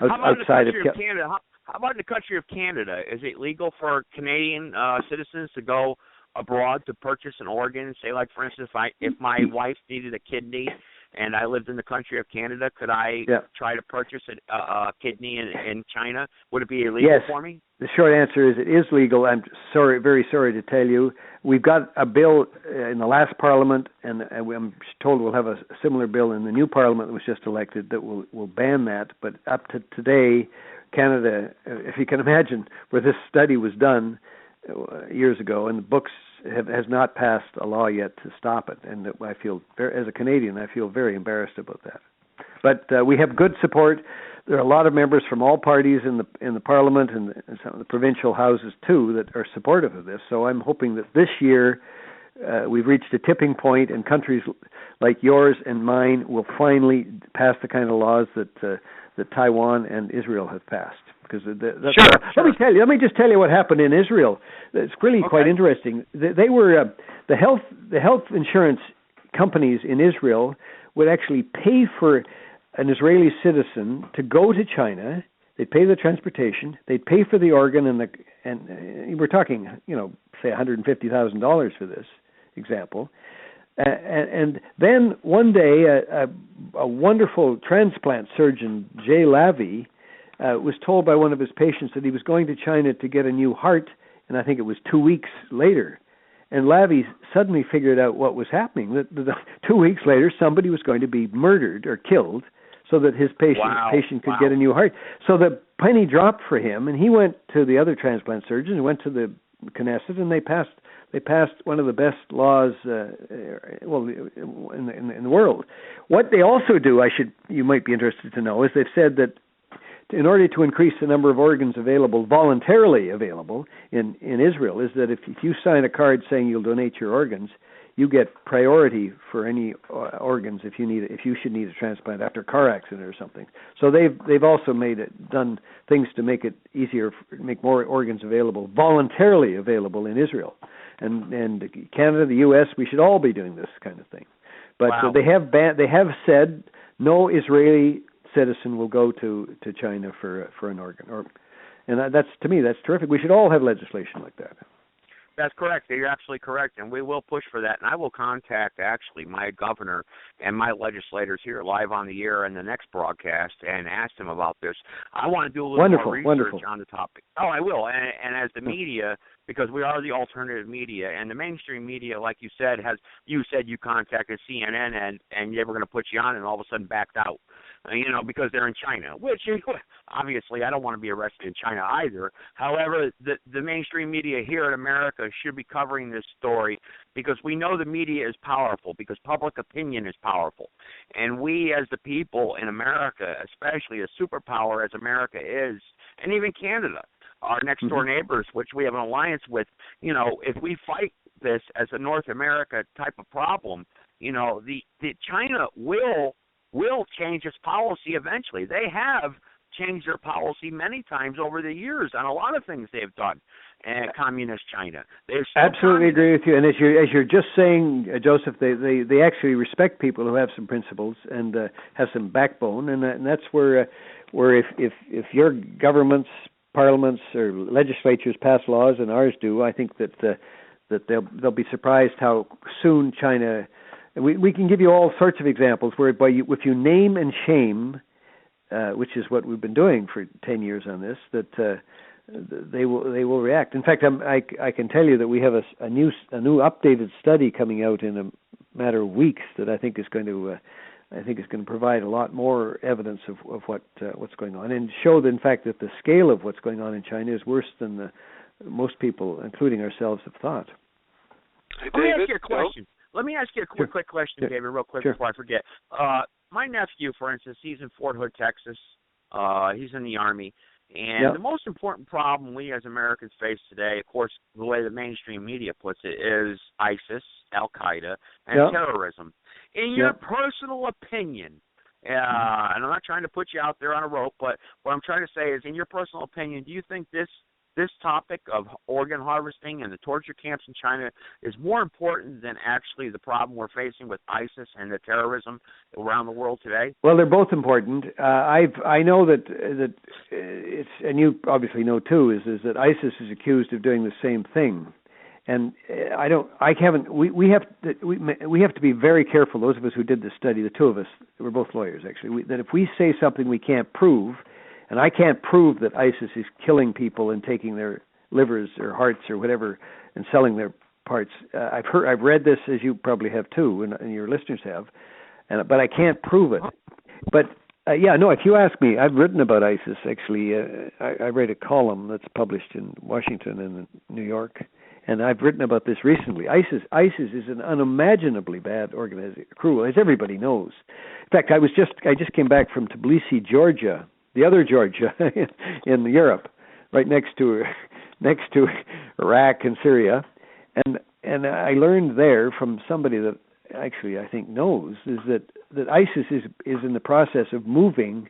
outside of Canada. How about in the country of Canada? Is it legal for Canadian citizens to go abroad to purchase an organ? Say, like, for instance, if my wife needed a kidney and I lived in the country of Canada, could I try to purchase a kidney in China? Would it be illegal for me? The short answer is it is legal. I'm very sorry to tell you. We've got a bill in the last Parliament, and I'm told we'll have a similar bill in the new Parliament that was just elected that will ban that. But up to today, Canada, if you can imagine, where this study was done years ago, and the books has not passed a law yet to stop it. And I feel, as a Canadian, I feel very embarrassed about that. But we have good support. There are a lot of members from all parties in the Parliament and some of the provincial houses too that are supportive of this. So I'm hoping that this year we've reached a tipping point, and countries like yours and mine will finally pass the kind of laws that Taiwan and Israel have passed. Because let me just tell you what happened in Israel. It's really quite interesting. They were the health insurance companies in Israel would actually pay for an Israeli citizen to go to China. They'd pay the transportation, they'd pay for the organ, and we're talking, say $150,000 for this example. And then one day, a wonderful transplant surgeon, Jay Lavie, was told by one of his patients that he was going to China to get a new heart, and I think it was 2 weeks later. And Lavie suddenly figured out what was happening. That 2 weeks later, somebody was going to be murdered or killed, so that his patient could get a new heart. So the penny dropped for him, and he went to the other transplant surgeon, and went to the Knesset, and they passed one of the best laws, in the world. What they also do, you might be interested to know, is they've said that in order to increase the number of organs voluntarily available in Israel, is that if you sign a card saying you'll donate your organs, you get priority for any organs if you should need a transplant after a car accident or something. So they've also done things to make it easier, make more organs voluntarily available in Israel, and Canada, the U.S. We should all be doing this kind of thing. But they have said no Israeli citizen will go to China for an organ, and to me that's terrific. We should all have legislation like that. That's correct. You're absolutely correct, and we will push for that. And I will contact, actually, my governor and my legislators here live on the air in the next broadcast and ask them about this. I want to do a little more research on the topic. Oh, I will. And as the media, because we are the alternative media, and the mainstream media, like you said, you contacted CNN, and they were going to put you on, and all of a sudden backed out. Because they're in China, which obviously I don't want to be arrested in China either. However, the mainstream media here in America should be covering this story, because we know the media is powerful, because public opinion is powerful. And we as the people in America, especially a superpower as America is, and even Canada, our next door neighbors, which we have an alliance with, if we fight this as a North America type of problem, the China will change its policy eventually. They have changed their policy many times over the years on a lot of things they've done. Communist China. Absolutely agree with you. And as you're just saying, Joseph, they actually respect people who have some principles and have some backbone, and that's where if your governments, parliaments, or legislatures pass laws, and ours do, I think that they'll be surprised how soon China. We can give you all sorts of examples whereby if you name and shame which is what we've been doing for 10 years on this, that they will react. In fact, I can tell you that we have a new updated study coming out in a matter of weeks that I think is going to provide a lot more evidence of what's going on, and show that, in fact, that the scale of what's going on in China is worse than most people, including ourselves, have thought. Hey, Let me David, ask you a question. Let me ask you a quick question, David, real quick before I forget. My nephew, for instance, he's in Fort Hood, Texas. He's in the Army. And the most important problem we as Americans face today, of course, the way the mainstream media puts it, is ISIS, Al-Qaeda, and terrorism. In your personal opinion, and I'm not trying to put you out there on a rope, but what I'm trying to say is, in your personal opinion, do you think this topic of organ harvesting and the torture camps in China is more important than actually the problem we're facing with ISIS and the terrorism around the world today? Well, they're both important. I know that it's, and you obviously know too, is that ISIS is accused of doing the same thing, and we have to be very careful. Those of us who did the study, the two of us, we're both lawyers actually, that if we say something we can't prove. And I can't prove that ISIS is killing people and taking their livers or hearts or whatever and selling their parts. I've read this, as you probably have too, and your listeners have, but I can't prove it. But if you ask me, I've written about ISIS actually. I write a column that's published in Washington and New York, and I've written about this recently. ISIS is an unimaginably bad organization, cruel, as everybody knows. In fact, I just came back from Tbilisi, Georgia. The other Georgia in Europe, right next to Iraq and Syria, and I learned there from somebody that actually I think knows is that ISIS is in the process of moving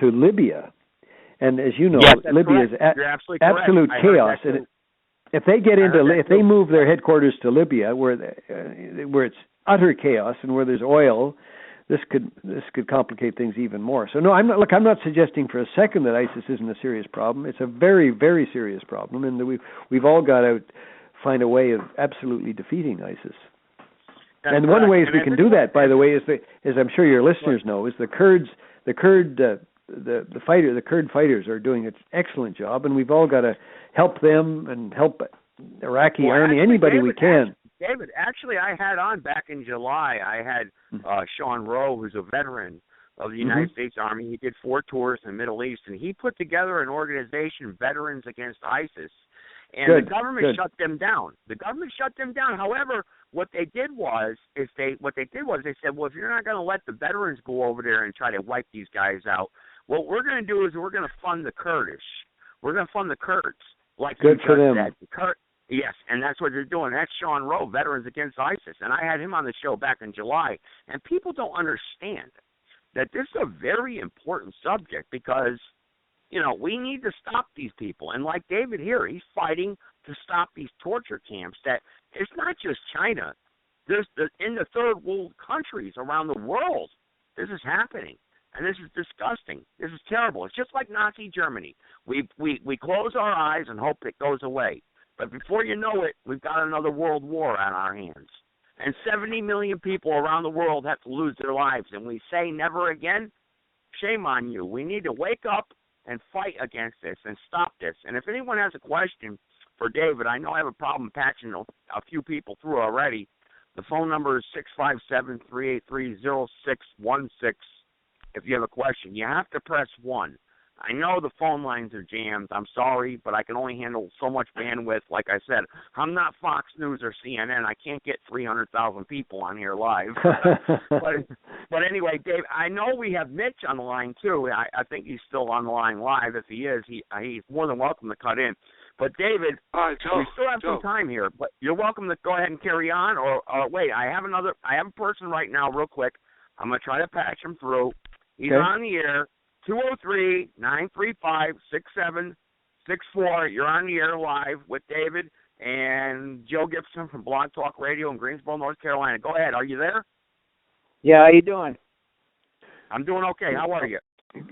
to Libya, and as you know, Libya is absolute chaos. And if they get if they move their headquarters to Libya, where it's utter chaos and where there's oil. This could complicate things even more. So no, I'm not suggesting for a second that ISIS isn't a serious problem. It's a very, very serious problem, and we've all got to find a way of absolutely defeating ISIS. And one of the ways we can do that, by the way, is I'm sure your listeners know, is the Kurd fighters are doing an excellent job, and we've all got to help them and help Iraqi army, anybody we can. David, actually, I had on back in July, I had Sean Rowe, who's a veteran of the United States Army. He did 4 tours in the Middle East, and he put together an organization, Veterans Against ISIS. And the government shut them down. However, what they did was they said, well, if you're not going to let the veterans go over there and try to wipe these guys out, what we're going to do is we're going to fund the Kurdish. We're going to fund the Kurds. Like good for them. Yes, and that's what they're doing. That's Sean Rowe, Veterans Against ISIS. And I had him on the show back in July. And people don't understand that this is a very important subject because, we need to stop these people. And like David here, he's fighting to stop these torture camps. That it's not just China. There's in the third world countries around the world, this is happening. And this is disgusting. This is terrible. It's just like Nazi Germany. We close our eyes and hope it goes away. But before you know it, we've got another world war on our hands. And 70 million people around the world have to lose their lives. And we say never again? Shame on you. We need to wake up and fight against this and stop this. And if anyone has a question for David, I know I have a problem patching a few people through already. The phone number is 657-383-0616. If you have a question, you have to press 1. I know the phone lines are jammed. I'm sorry, but I can only handle so much bandwidth. Like I said, I'm not Fox News or CNN. I can't get 300,000 people on here live. but anyway, Dave, I know we have Mitch on the line, too. I think he's still on the line live. If he is, he's more than welcome to cut in. But, David, we still have some time here. But you're welcome to go ahead and carry on. Or wait, I have a person right now real quick. I'm going to try to patch him through. He's on the air. 203-935-6764. You're on the air live with David and Joe Gibson from Blog Talk Radio in Greensboro, North Carolina. Go ahead. Are you there? Yeah, how you doing? I'm doing okay. How are you?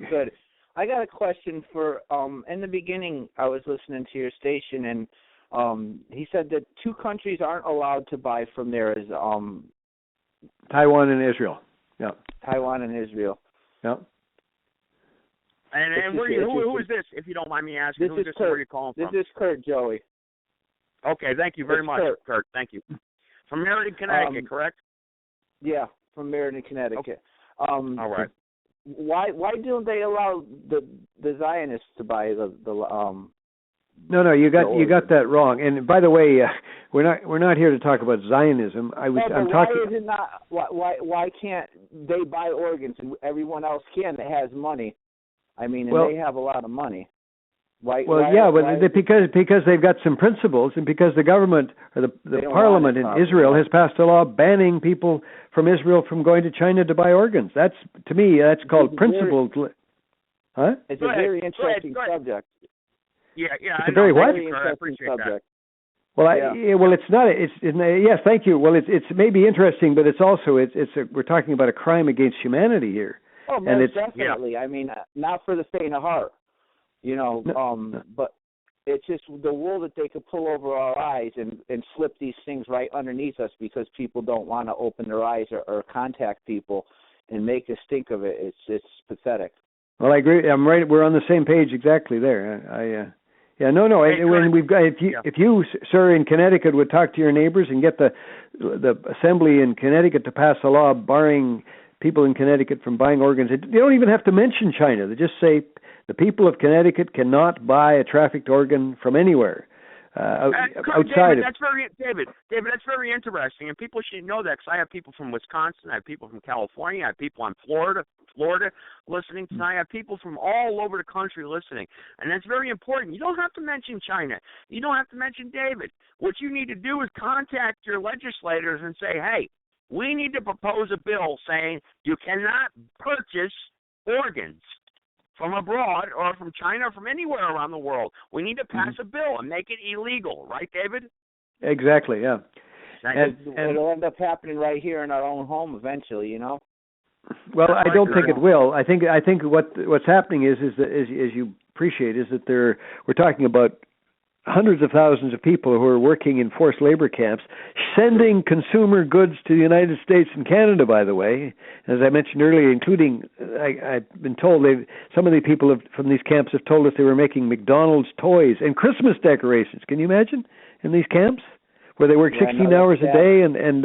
Good. I got a question for, in the beginning, I was listening to your station, and he said that 2 countries aren't allowed to buy from there is Taiwan and Israel. Yeah. Taiwan and Israel. Yeah. And who is this, if you don't mind me asking? Who is this? Where are you calling from? This is Kurt, Joey. Okay, thank you very much, Kurt. Thank you. From Meriden, Connecticut, correct? Yeah, from Meriden, Connecticut. Okay. All right. Why don't they allow the Zionists to buy the No, you got that wrong. And by the way, we're not here to talk about Zionism. I'm talking. Why can't they buy organs and everyone else can that has money? I mean, and they have a lot of money. Because they've got some principles, and because the government or the parliament in Israel has passed a law banning people from Israel from going to China to buy organs. That's, to me, that's called principled. Huh? It's a very interesting subject. Yeah. It's a very what? Interesting subject. Well, it's not. Yes, thank you. Well, it's maybe interesting, but it's also we're talking about a crime against humanity here. Oh, most definitely. I mean, not for the faint of heart. But it's just the wool that they could pull over our eyes and slip these things right underneath us because people don't want to open their eyes or contact people and make us think of it. It's pathetic. Well, I agree. I'm right. We're on the same page exactly there. When we've got if you, sir, in Connecticut would talk to your neighbors and get the assembly in Connecticut to pass a law barring people in Connecticut from buying organs, they don't even have to mention China. They just say the people of Connecticut cannot buy a trafficked organ from anywhere outside David, David, that's very interesting, and people should know that because I have people from Wisconsin, I have people from California, I have people in Florida listening tonight, I have people from all over the country listening, and that's very important. You don't have to mention China. You don't have to mention David. What you need to do is contact your legislators and say, hey, we need to propose a bill saying you cannot purchase organs from abroad or from China or from anywhere around the world. We need to pass a bill and make it illegal. Right, David? Exactly, yeah. And it'll end up happening right here in our own home eventually, you know? Well, I don't think it will. I think what's happening is that, as you appreciate, is that we're talking about hundreds of thousands of people who are working in forced labor camps, sending consumer goods to the United States and Canada, by the way. As I mentioned earlier, including, I've been told, some of the people from these camps have told us they were making McDonald's toys and Christmas decorations. Can you imagine, in these camps, where they work 16 hours a day and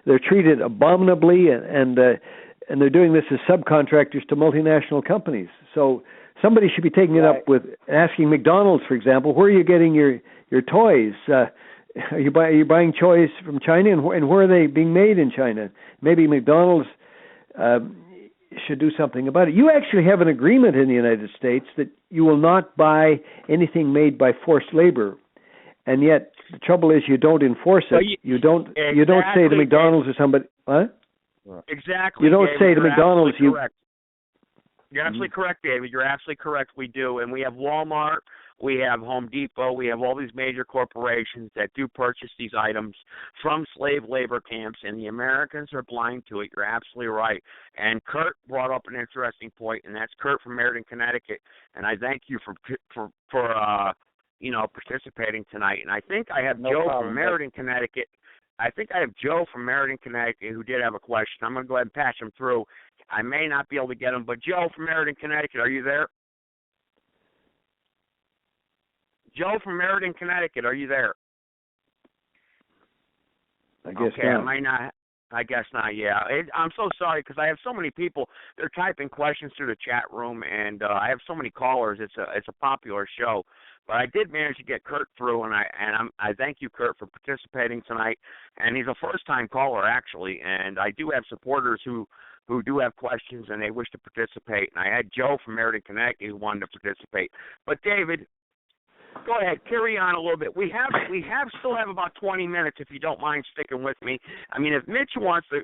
they're treated abominably, and they're doing this as subcontractors to multinational companies. So somebody should be taking it up with asking McDonald's, for example, where are you getting your toys? Are you buying toys from China, and where are they being made in China? Maybe McDonald's should do something about it. You actually have an agreement in the United States that you will not buy anything made by forced labor, and yet the trouble is you don't enforce it. You don't say to McDonald's or somebody, what? Exactly. You don't say to McDonald's, You're absolutely correct, David. You're absolutely correct. We do. And we have Walmart, we have Home Depot, we have all these major corporations that do purchase these items from slave labor camps, and the Americans are blind to it. You're absolutely right. And Kurt brought up an interesting point, and that's Kurt from Meriden, Connecticut. And I thank you for participating tonight. And I think I have Joe from Meriden, Connecticut. I think I have Joe from Meriden, Connecticut, who did have a question. I'm going to go ahead and patch him through. I may not be able to get him, but Joe from Meriden, Connecticut, are you there? Joe from Meriden, Connecticut, are you there? I guess not. I guess not, yeah. I'm so sorry because I have so many people. They're typing questions through the chat room, and I have so many callers. It's a popular show. But I did manage to get Kurt through, and I thank you, Kurt, for participating tonight. And he's a first-time caller, actually, and I do have supporters who do have questions and they wish to participate. And I had Joe from Meriden, Connecticut, who wanted to participate. But David, go ahead, carry on a little bit. We still have about 20 minutes, if you don't mind sticking with me. I mean, if Mitch wants to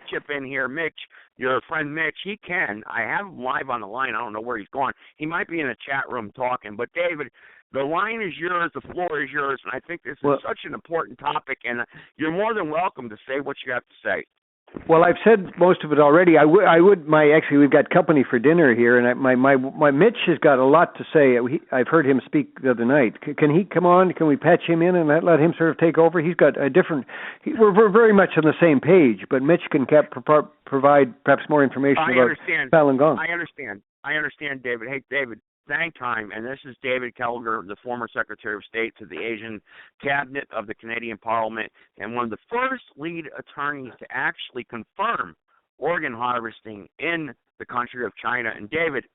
chip in here, Mitch, your friend Mitch, he can. I have him live on the line. I don't know where he's going. He might be in the chat room talking. But David, the line is yours. The floor is yours. And I think this is such an important topic, and you're more than welcome to say what you have to say. Well, I've said most of it already. Actually, we've got company for dinner here, and my Mitch has got a lot to say. I've heard him speak the other night. Can he come on? Can we patch him in and let him sort of take over? He's got a different. We're very much on the same page, but Mitch can provide perhaps more information about Falun Gong. I understand. I understand, David. Hey, David, thank time. And this is David Kilger, the former Secretary of State to the Asian Cabinet of the Canadian Parliament, and one of the first lead attorneys to actually confirm organ harvesting in the country of China. And David,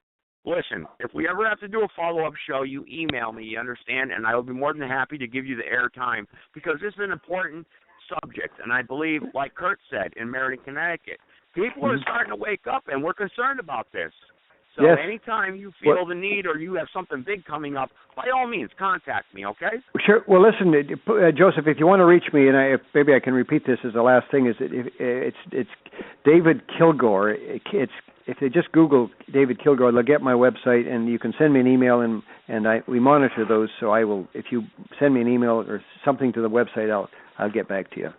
listen, if we ever have to do a follow-up show, you email me, you understand, and I will be more than happy to give you the airtime, because this is an important subject. And I believe, like Kurt said, in Meriden, Connecticut, people are starting to wake up, and we're concerned about this. So anytime you feel the need or you have something big coming up, by all means, contact me, okay? Sure. Well, listen, Joseph, if you want to reach me, and maybe I can repeat this as the last thing, is that it's David Kilgore. If they just Google David Kilgore, they'll get my website, and you can send me an email, and we monitor those. So I will, if you send me an email or something to the website, I'll get back to you.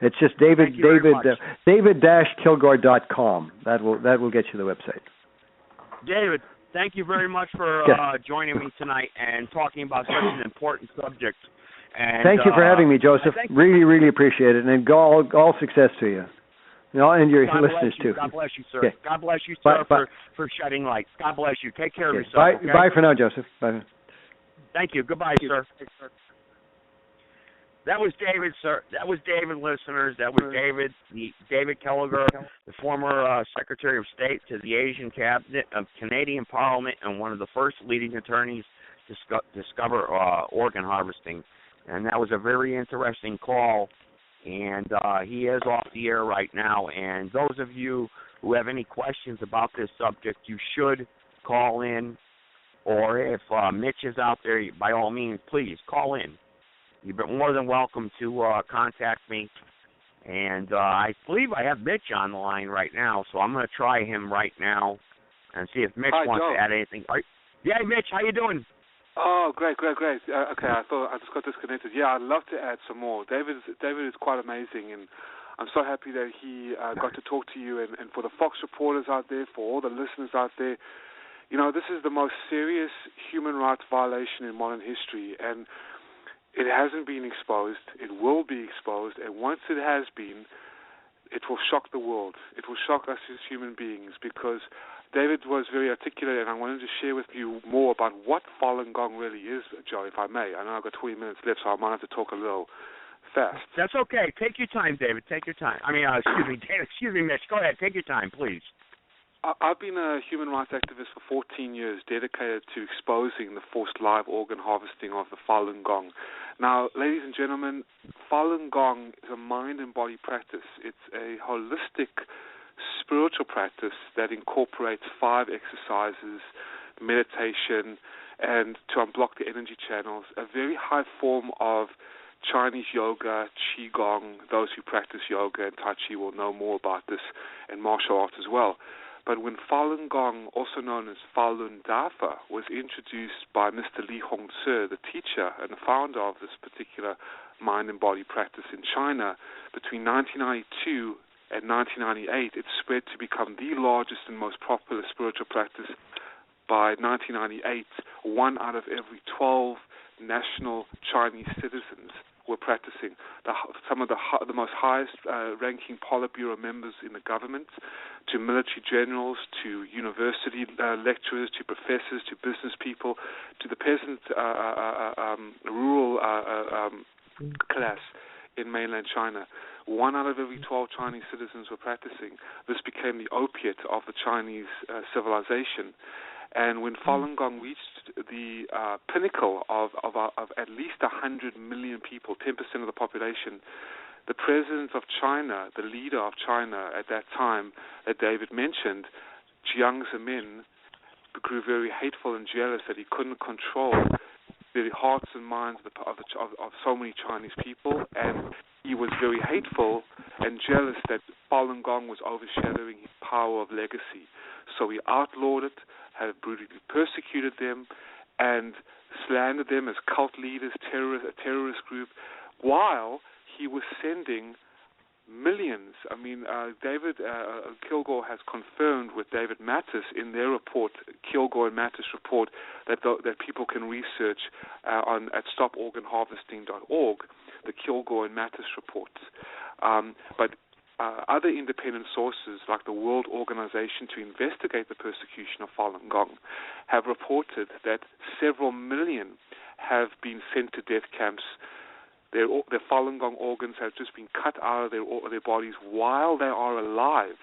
It's just David-Kilgore.com. That will get you the website. David, thank you very much for joining me tonight and talking about such an important subject. And, thank you for having me, Joseph. Really, really appreciate it. And all success to you. And your listeners, too. God bless you, sir. Okay. God bless you, sir, for shedding light. God bless you. Take care of yourself. Bye, okay? Bye for now, Joseph. Bye. Thank you. Goodbye, sir. That was David, sir. That was David, listeners. That was David Kilgore, the former Secretary of State to the Asian Cabinet of Canadian Parliament, and one of the first leading attorneys to discover organ harvesting. And that was a very interesting call. And he is off the air right now. And those of you who have any questions about this subject, you should call in. Or if Mitch is out there, by all means, please call in. You've been more than welcome to contact me. And I believe I have Mitch on the line right now, so I'm going to try him right now and see if Mitch wants to add anything. Yeah, Mitch, how you doing? Oh, great. Okay, I thought I just got disconnected. Yeah, I'd love to add some more. David is quite amazing, and I'm so happy that he got to talk to you. And for the Fox reporters out there, for all the listeners out there, this is the most serious human rights violation in modern history, and it hasn't been exposed. It will be exposed, and once it has been, it will shock the world. It will shock us as human beings, because David was very articulate, and I wanted to share with you more about what Falun Gong really is, Joe, if I may. I know I've got 20 minutes left, so I might have to talk a little fast. That's okay. Take your time, David. Take your time. I mean, excuse me, Mitch. Go ahead. Take your time, please. I've been a human rights activist for 14 years, dedicated to exposing the forced live organ harvesting of the Falun Gong. Now, ladies and gentlemen, Falun Gong is a mind and body practice. It's a holistic spiritual practice that incorporates 5 exercises, meditation, and to unblock the energy channels, a very high form of Chinese yoga, Qigong. Those who practice yoga and Tai Chi will know more about this, and martial arts as well. But when Falun Gong, also known as Falun Dafa, was introduced by Mr. Li Hongzhi, the teacher and the founder of this particular mind and body practice in China, between 1992 and 1998, it spread to become the largest and most popular spiritual practice. By 1998, 1 out of every 12 national Chinese citizens were practicing. Some of the most highest-ranking Politburo members in the government, to military generals, to university lecturers, to professors, to business people, to the peasant rural class in mainland China. 1 out of every 12 Chinese citizens were practicing. This became the opiate of the Chinese civilization. And when Falun Gong reached the pinnacle of at least 100 million people, 10% of the population, the president of China, the leader of China at that time that David mentioned, Jiang Zemin, grew very hateful and jealous that he couldn't control the hearts and minds of so many Chinese people, and he was very hateful and jealous that Falun Gong was overshadowing his power of legacy. So he outlawed it, had brutally persecuted them, and slandered them as cult leaders, a terrorist group, while he was sending millions. I mean, David Kilgore has confirmed with David Mattis in their report, Kilgore and Mattis report, that people can research at stoporganharvesting.org, the Kilgore and Mattis reports. But other independent sources, like the World Organization to Investigate the Persecution of Falun Gong, have reported that several million have been sent to death camps. Their Falun Gong organs have just been cut out of their bodies while they are alive.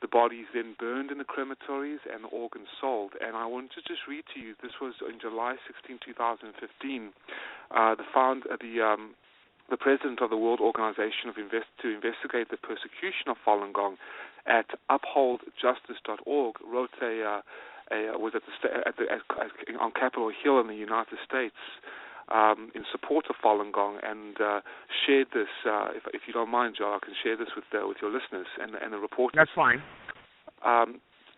The bodies then burned in the crematories and the organs sold. And I want to just read to you, this was in July 16, 2015, the president of the World Organization to Investigate the Persecution of Falun Gong at upholdjustice.org wrote on Capitol Hill in the United States in support of Falun Gong, and shared this. If you don't mind, Joe, I can share this with your listeners and the reporters. That's fine.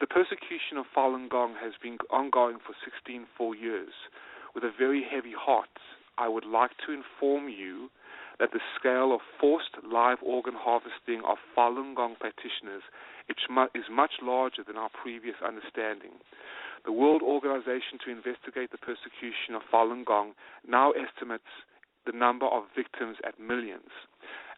The persecution of Falun Gong has been ongoing for 16 full years. With a very heavy heart, I would like to inform you that the scale of forced live organ harvesting of Falun Gong practitioners is much larger than our previous understanding. The World Organization to Investigate the Persecution of Falun Gong now estimates the number of victims at millions.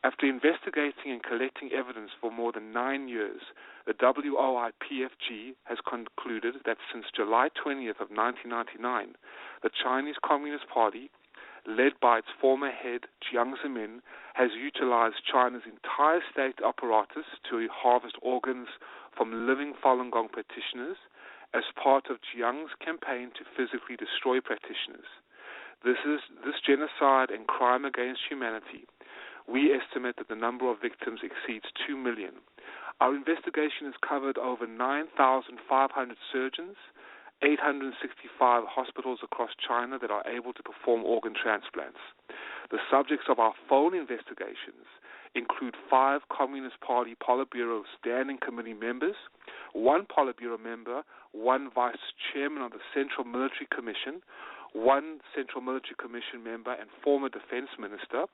After investigating and collecting evidence for more than 9 years, the WOIPFG has concluded that since July 20th of 1999, the Chinese Communist Party, led by its former head, Jiang Zemin, has utilized China's entire state apparatus to harvest organs from living Falun Gong practitioners as part of Jiang's campaign to physically destroy practitioners. This genocide and crime against humanity. We estimate that the number of victims exceeds 2 million. Our investigation has covered over 9,500 surgeons, 865 hospitals across China that are able to perform organ transplants. The subjects of our phone investigations include 5 Communist Party Politburo Standing Committee members, 1 Politburo member, 1 Vice Chairman of the Central Military Commission, 1 Central Military Commission member and former Defense Minister,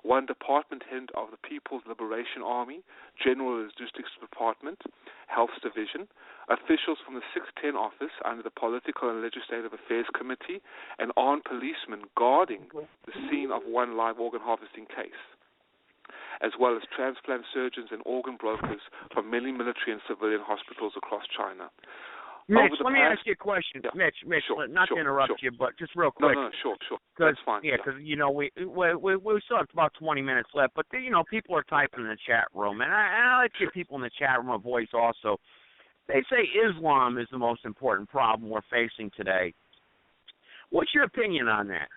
1 Department Head of the People's Liberation Army, General Logistics Department, Health Division, officials from the 610 office under the Political and Legislative Affairs Committee, and armed policemen guarding the scene of 1 live organ harvesting case, as well as transplant surgeons and organ brokers from many military and civilian hospitals across China. Mitch, let me ask you a question. Yeah. Mitch, sure, not to interrupt you, but just real quick. No, sure. That's fine. Yeah, because, you know, we still have about 20 minutes left, but, you know, people are typing in the chat room, and I like to give people in the chat room a voice also. They say Islam is the most important problem we're facing today. What's your opinion on that?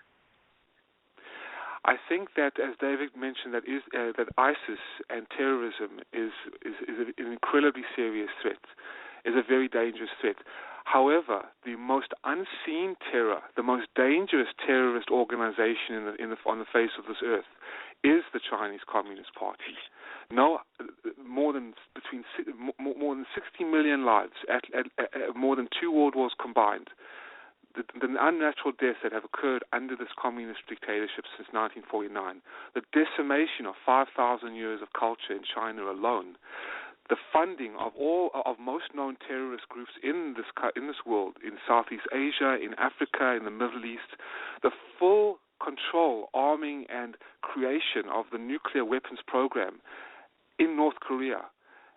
I think that, as David mentioned, that ISIS and terrorism is an incredibly serious threat, is a very dangerous threat. However, the most unseen terror, the most dangerous terrorist organization on the face of this earth is the Chinese Communist Party. No, more than 60 million lives, at more than 2 world wars combined. The unnatural deaths that have occurred under this communist dictatorship since 1949, the decimation of 5,000 years of culture in China alone, the funding of most known terrorist groups in this world, in Southeast Asia, in Africa, in the Middle East, the full control, arming, and creation of the nuclear weapons program in North Korea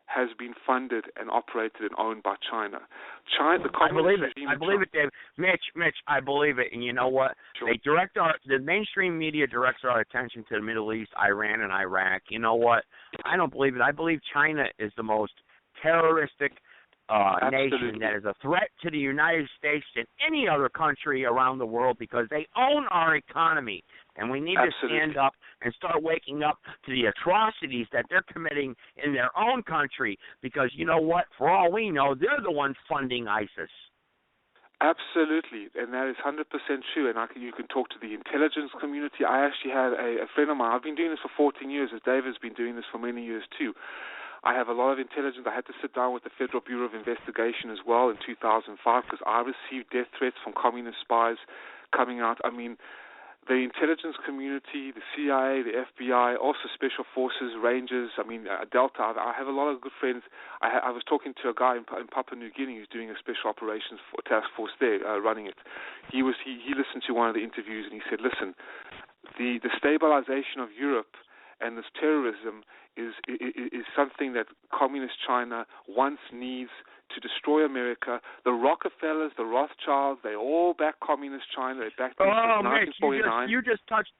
has been funded and operated and owned by China. The communist regime. I believe it, Dave. Mitch, I believe it. And you know what? Sure. The mainstream media directs our attention to the Middle East, Iran, and Iraq. You know what? I don't believe it. I believe China is the most terroristic nation that is a threat to the United States and any other country around the world because they own our economy. And we need to stand up and start waking up to the atrocities that they're committing in their own country because, you know what, for all we know, they're the ones funding ISIS. Absolutely, and that is 100% true, and you can talk to the intelligence community. I actually had a friend of mine. I've been doing this for 14 years, as David's been doing this for many years too. I have a lot of intelligence. I had to sit down with the Federal Bureau of Investigation as well in 2005 because I received death threats from communist spies coming out. I mean, the intelligence community, the CIA, the FBI, also Special Forces, Rangers, Delta. I have a lot of good friends. I was talking to a guy in Papua New Guinea who's doing a special operations task force there, running it. He listened to one of the interviews and he said, listen, the stabilization of Europe and this terrorism is something that communist China wants, needs to destroy America. The Rockefellers, the Rothschilds, they all back communist China. They backed them since 1949.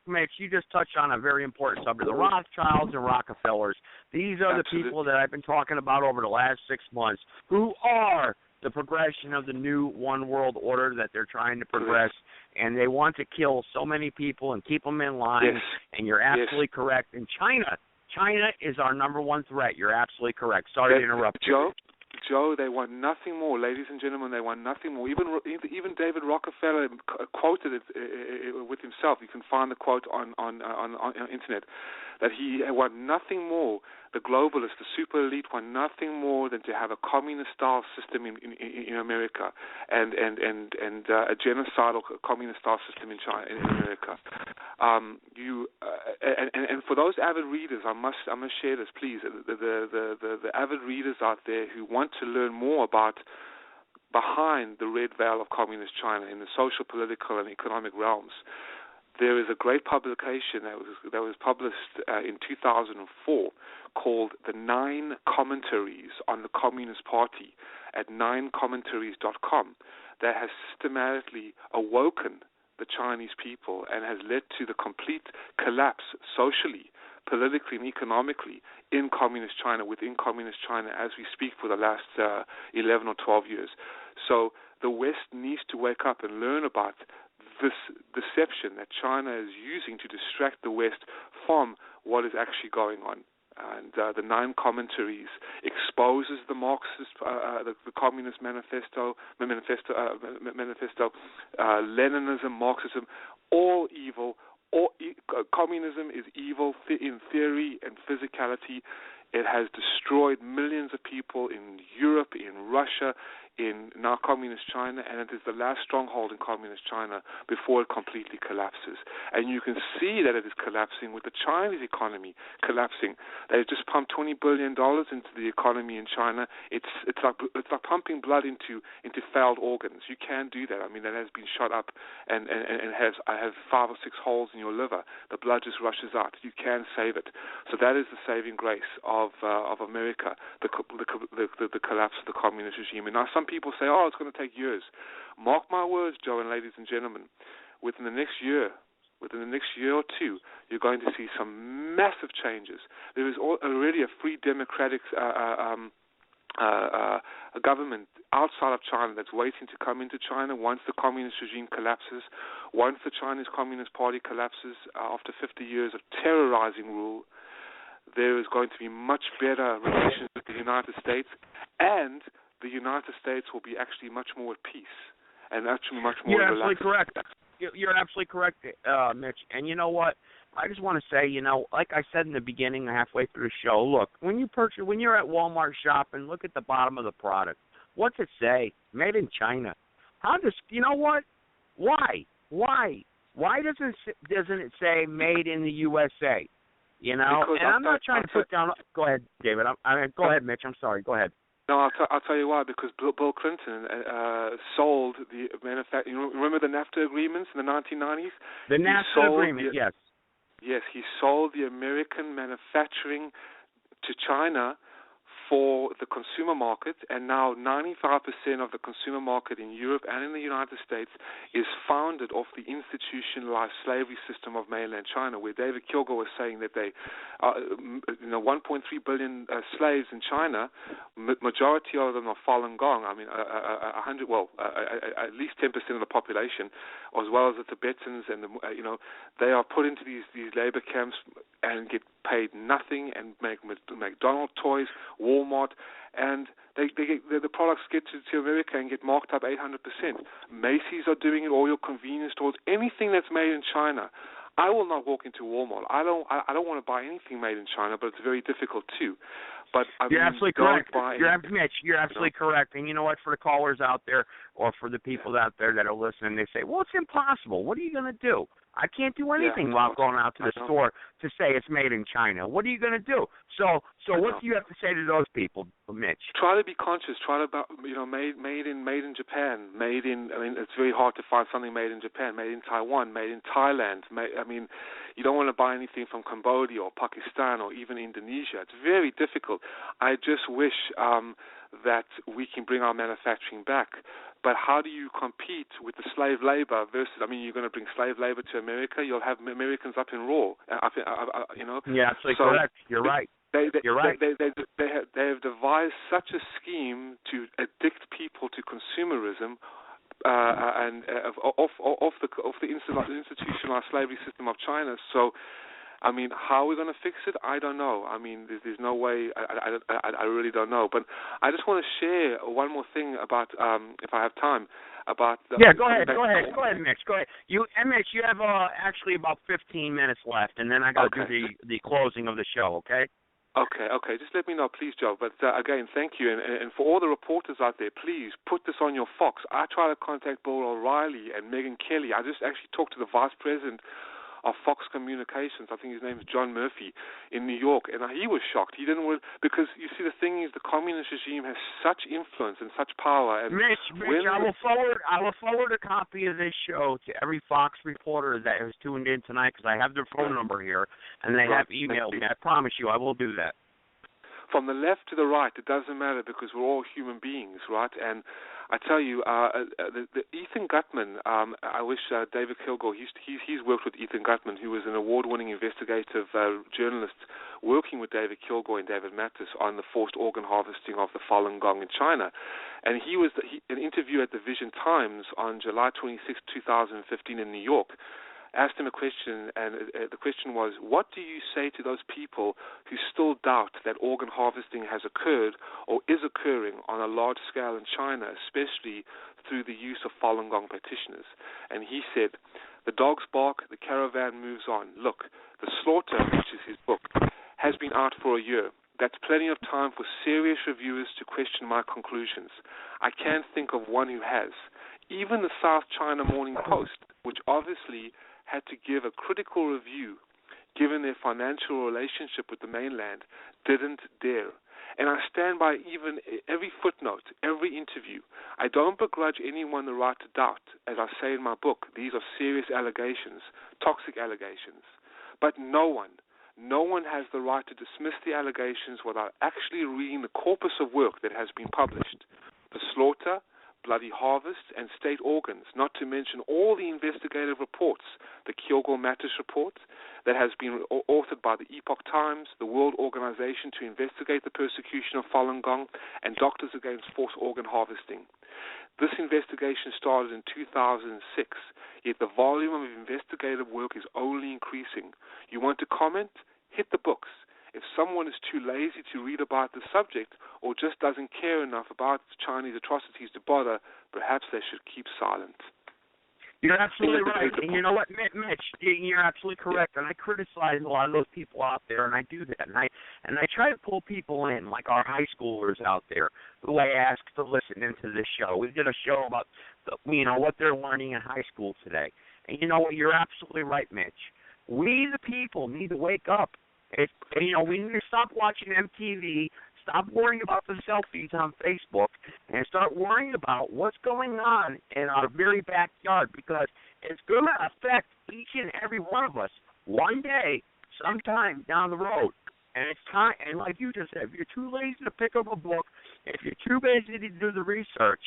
Mitch, you just touched on a very important subject. The Rothschilds and Rockefellers. These are the people that I've been talking about over the last 6 months, who are the progression of the new one world order that they're trying to progress, and they want to kill so many people and keep them in line. Yes. And you're absolutely correct. And China is our number one threat. You're absolutely correct. Sorry to interrupt you. Joe, they want nothing more, ladies and gentlemen. They want nothing more. Even David Rockefeller quoted it with himself. You can find the quote on internet, that he want nothing more. The globalists, the super elite, want nothing more than to have a communist-style system in America, and a genocidal communist-style system in China, in America. And for those avid readers, I must share this, please. The avid readers out there who want to learn more about behind the red veil of communist China in the social, political, and economic realms, there is a great publication that was published in 2004 called The 9 Commentaries on the Communist Party at 9commentaries.com that has systematically awoken the Chinese people and has led to the complete collapse socially, politically, and economically in communist China, within communist China, as we speak for the last 11 or 12 years. So the West needs to wake up and learn about this deception that China is using to distract the West from what is actually going on. And the 9 Commentaries exposes the Marxist, the Communist Manifesto, Leninism, Marxism, all evil. Communism is evil in theory and physicality. It has destroyed millions of people in Europe, in Russia, in now communist China, and it is the last stronghold in communist China before it completely collapses. And you can see that it is collapsing with the Chinese economy collapsing. They've just pumped $20 billion into the economy in China. It's like pumping blood into failed organs. You can't do that. I mean, that has been shot up and I have 5 or 6 holes in your liver. The blood just rushes out. You can save it. So that is the saving grace of America, the collapse of the communist regime. And now some people say, it's going to take years. Mark my words, Joe and ladies and gentlemen, within the next year or two, you're going to see some massive changes. There is already a free democratic a government outside of China that's waiting to come into China once the communist regime collapses, once the Chinese Communist Party collapses after 50 years of terrorizing rule. There is going to be much better relations with the United States, and the United States will be actually much more at peace and actually much more relaxed. You're absolutely correct. You're absolutely correct, Mitch. And you know what? I just want to say, like I said in the beginning, halfway through the show, look, when you're at Walmart shopping, look at the bottom of the product. What's it say? Made in China. You know what? Why? Why doesn't it say made in the USA? And I'm not trying to put down. Go ahead, David. Go ahead, Mitch. I'm sorry. Go ahead. No, I'll tell you why. Because Bill Clinton sold the remember the NAFTA agreements in the 1990s? The NAFTA agreement, yes. Yes, he sold the American manufacturing to China for the consumer market, and now 95% of the consumer market in Europe and in the United States is founded off the institutionalized slavery system of mainland China, where David Kilgore was saying that they, 1.3 billion slaves in China, majority of them are Falun Gong. I mean, at least 10% of the population, as well as the Tibetans, and they are put into these labor camps and get paid nothing and make McDonald's toys, Walmart, and the products get to America and get marked up 800%. Macy's are doing it, all your convenience stores, anything that's made in China. I will not walk into Walmart. I don't want to buy anything made in China, but it's very difficult too. But you're absolutely correct. Mitch, you're absolutely correct. And you know what? For the callers out there, or for the people out there that are listening, they say, "Well, it's impossible. What are you going to do?" I can't do anything while going out to the store to say it's made in China. What are you going to do? So what do you have to say to those people, Mitch? Try to be conscious. Try to, made in Japan. It's very hard to find something made in Japan, made in Taiwan, made in Thailand. You don't want to buy anything from Cambodia or Pakistan or even Indonesia. It's very difficult. I just wish that we can bring our manufacturing back. But how do you compete with the slave labor versus? You're going to bring slave labor to America. You'll have Americans up in raw. Yeah, absolutely correct. You're right. You're right. They have devised such a scheme to addict people to consumerism and off the institutionalized slavery system of China. So, how are we going to fix it? I don't know. There's no way. I really don't know. But I just want to share one more thing about, if I have time, about. Go ahead, Mitch. Go ahead. Mitch, you have actually about 15 minutes left, and then I got to do the closing of the show. Okay. Okay. Just let me know, please, Joe. But again, thank you. And for all the reporters out there, please put this on your Fox. I try to contact Bill O'Reilly and Megyn Kelly. I just actually talked to the vice president of Fox Communications. I think his name is John Murphy in New York, and he was shocked. He didn't want, because you see, the thing is, the communist regime has such influence and such power. And Mitch, I will forward a copy of this show to every Fox reporter that has tuned in tonight, because I have their phone number here, and they have emailed me. I promise you, I will do that. From the left to the right, it doesn't matter, because we're all human beings, right? And I tell you, the Ethan Gutman, I wish David Kilgore, he's worked with Ethan Gutman, who was an award-winning investigative journalist working with David Kilgore and David Mattis on the forced organ harvesting of the Falun Gong in China. And he was an interview at the Vision Times on July 26, 2015 in New York. Asked him a question, and the question was, what do you say to those people who still doubt that organ harvesting has occurred or is occurring on a large scale in China, especially through the use of Falun Gong practitioners? And he said, the dogs bark, the caravan moves on. Look, the slaughter, which is his book, has been out for a year. That's plenty of time for serious reviewers to question my conclusions. I can't think of one who has. Even the South China Morning Post, which obviously had to give a critical review given their financial relationship with the mainland, didn't dare. And I stand by even every footnote, every interview. I don't begrudge anyone the right to doubt. As I say in my book, these are serious allegations, toxic allegations. But no one has the right to dismiss the allegations without actually reading the corpus of work that has been published. The slaughter, bloody harvest, and state organs, not to mention all the investigative reports, the Kilgore-Mattis report that has been authored by the Epoch Times, the World Organization to Investigate the Persecution of Falun Gong, and Doctors Against Forced Organ Harvesting. This investigation started in 2006, yet the volume of investigative work is only increasing. You want to comment? Hit the books. If someone is too lazy to read about the subject or just doesn't care enough about Chinese atrocities to bother, perhaps they should keep silent. You're absolutely right. And you know what, Mitch, you're absolutely correct. And I criticize a lot of those people out there, and I do that. And I try to pull people in, like our high schoolers out there, who I ask to listen into this show. We did a show about what they're learning in high school today. And you know what, you're absolutely right, Mitch. We, the people, need to wake up. We need to stop watching MTV, stop worrying about the selfies on Facebook, and start worrying about what's going on in our very backyard, because it's going to affect each and every one of us one day, sometime down the road. And it's time, and like you just said, if you're too lazy to pick up a book, if you're too busy to do the research,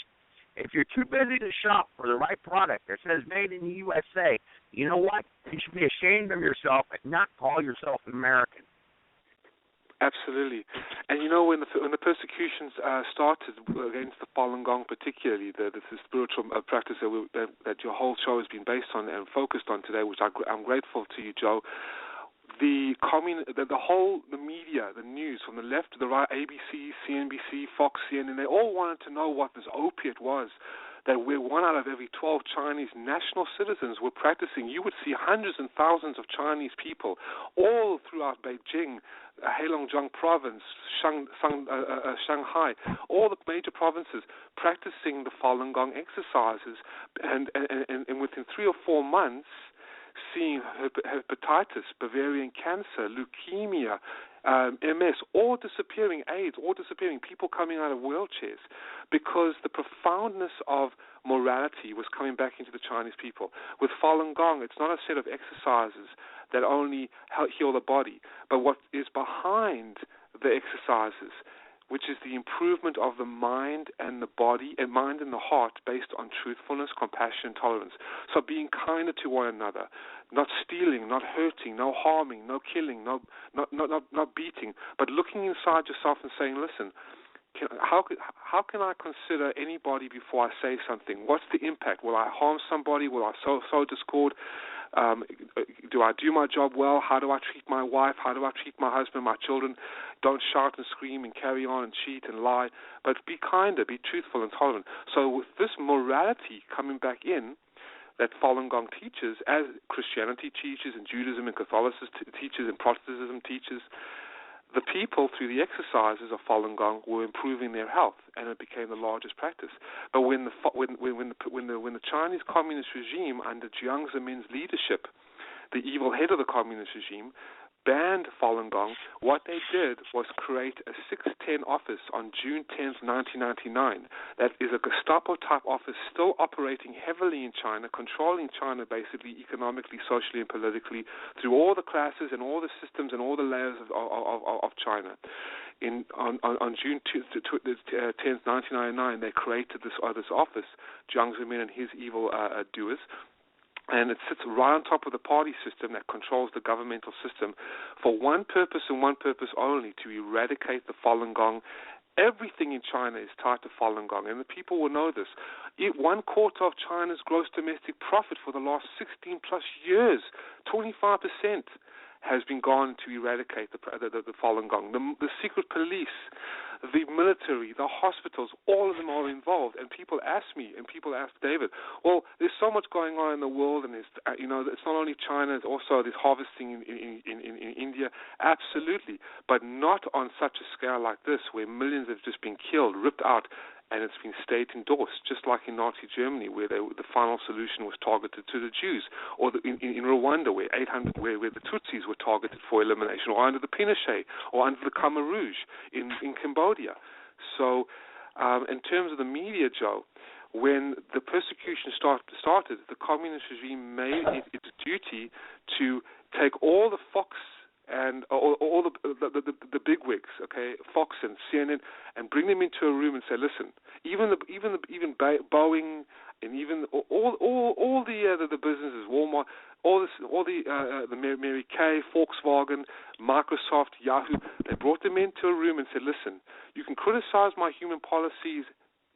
if you're too busy to shop for the right product that says made in the USA, you know what? You should be ashamed of yourself and not call yourself an American. Absolutely. And when the persecutions started against the Falun Gong, particularly the spiritual practice that your whole show has been based on and focused on today, which I'm grateful to you, Joe. The media, the news, from the left to the right, ABC, CNBC, Fox, CNN, they all wanted to know what this opiate was that we're 1 out of every 12 Chinese national citizens were practicing. You would see hundreds and thousands of Chinese people all throughout Beijing, Heilongjiang province, Shanghai, all the major provinces practicing the Falun Gong exercises. And within 3 or 4 months, seeing hepatitis, Bavarian cancer, leukemia, MS, all disappearing, AIDS, all disappearing, people coming out of wheelchairs, because the profoundness of morality was coming back into the Chinese people. With Falun Gong, it's not a set of exercises that only heal the body, but what is behind the exercises, which is the improvement of the mind and the body, and mind and the heart, based on truthfulness, compassion, and tolerance. So being kinder to one another, not stealing, not hurting, no harming, no killing, not beating, but looking inside yourself and saying, listen, how can I consider anybody before I say something? What's the impact? Will I harm somebody? Will I sow discord? Do I do my job well? How do I treat my wife? How do I treat my husband, my children? Don't shout and scream and carry on and cheat and lie, but be kinder, be truthful and tolerant. So with this morality coming back in, that Falun Gong teaches, as Christianity teaches and Judaism and Catholicism teaches and Protestantism teaches, the people, through the exercises of Falun Gong, were improving their health, and it became the largest practice. But when the Chinese Communist regime, under Jiang Zemin's leadership, the evil head of the Communist regime, banned Falun Gong, what they did was create a 610 office on June 10th, 1999. That is a Gestapo-type office still operating heavily in China, controlling China basically economically, socially, and politically through all the classes and all the systems and all the layers of China. On June 10th, 1999, they created this office, Jiang Zemin and his evil doers. And it sits right on top of the party system that controls the governmental system for one purpose and one purpose only, to eradicate the Falun Gong. Everything in China is tied to Falun Gong, and the people will know this. 1/4 of China's gross domestic profit for the last 16-plus years, 25%, has been gone to eradicate the Falun Gong. The secret police, the military, the hospitals, all of them are involved. And people ask me, and people ask David, well, there's so much going on in the world, and it's not only China, it's also this harvesting in India. Absolutely, but not on such a scale like this, where millions have just been killed, ripped out, and it's been state-endorsed, just like in Nazi Germany, where the final solution was targeted to the Jews, or in Rwanda, where the Tutsis were targeted for elimination, or under the Pinochet, or under the Khmer Rouge in Cambodia. So, in terms of the media, Joe, when the persecution started, the communist regime made it its duty to take all the Fox and all the bigwigs, okay, Fox and CNN, and bring them into a room and say, listen, even Boeing and even all the businesses, Walmart, the Mary Kay, Volkswagen, Microsoft, Yahoo, they brought them into a room and said, listen, you can criticize my human policies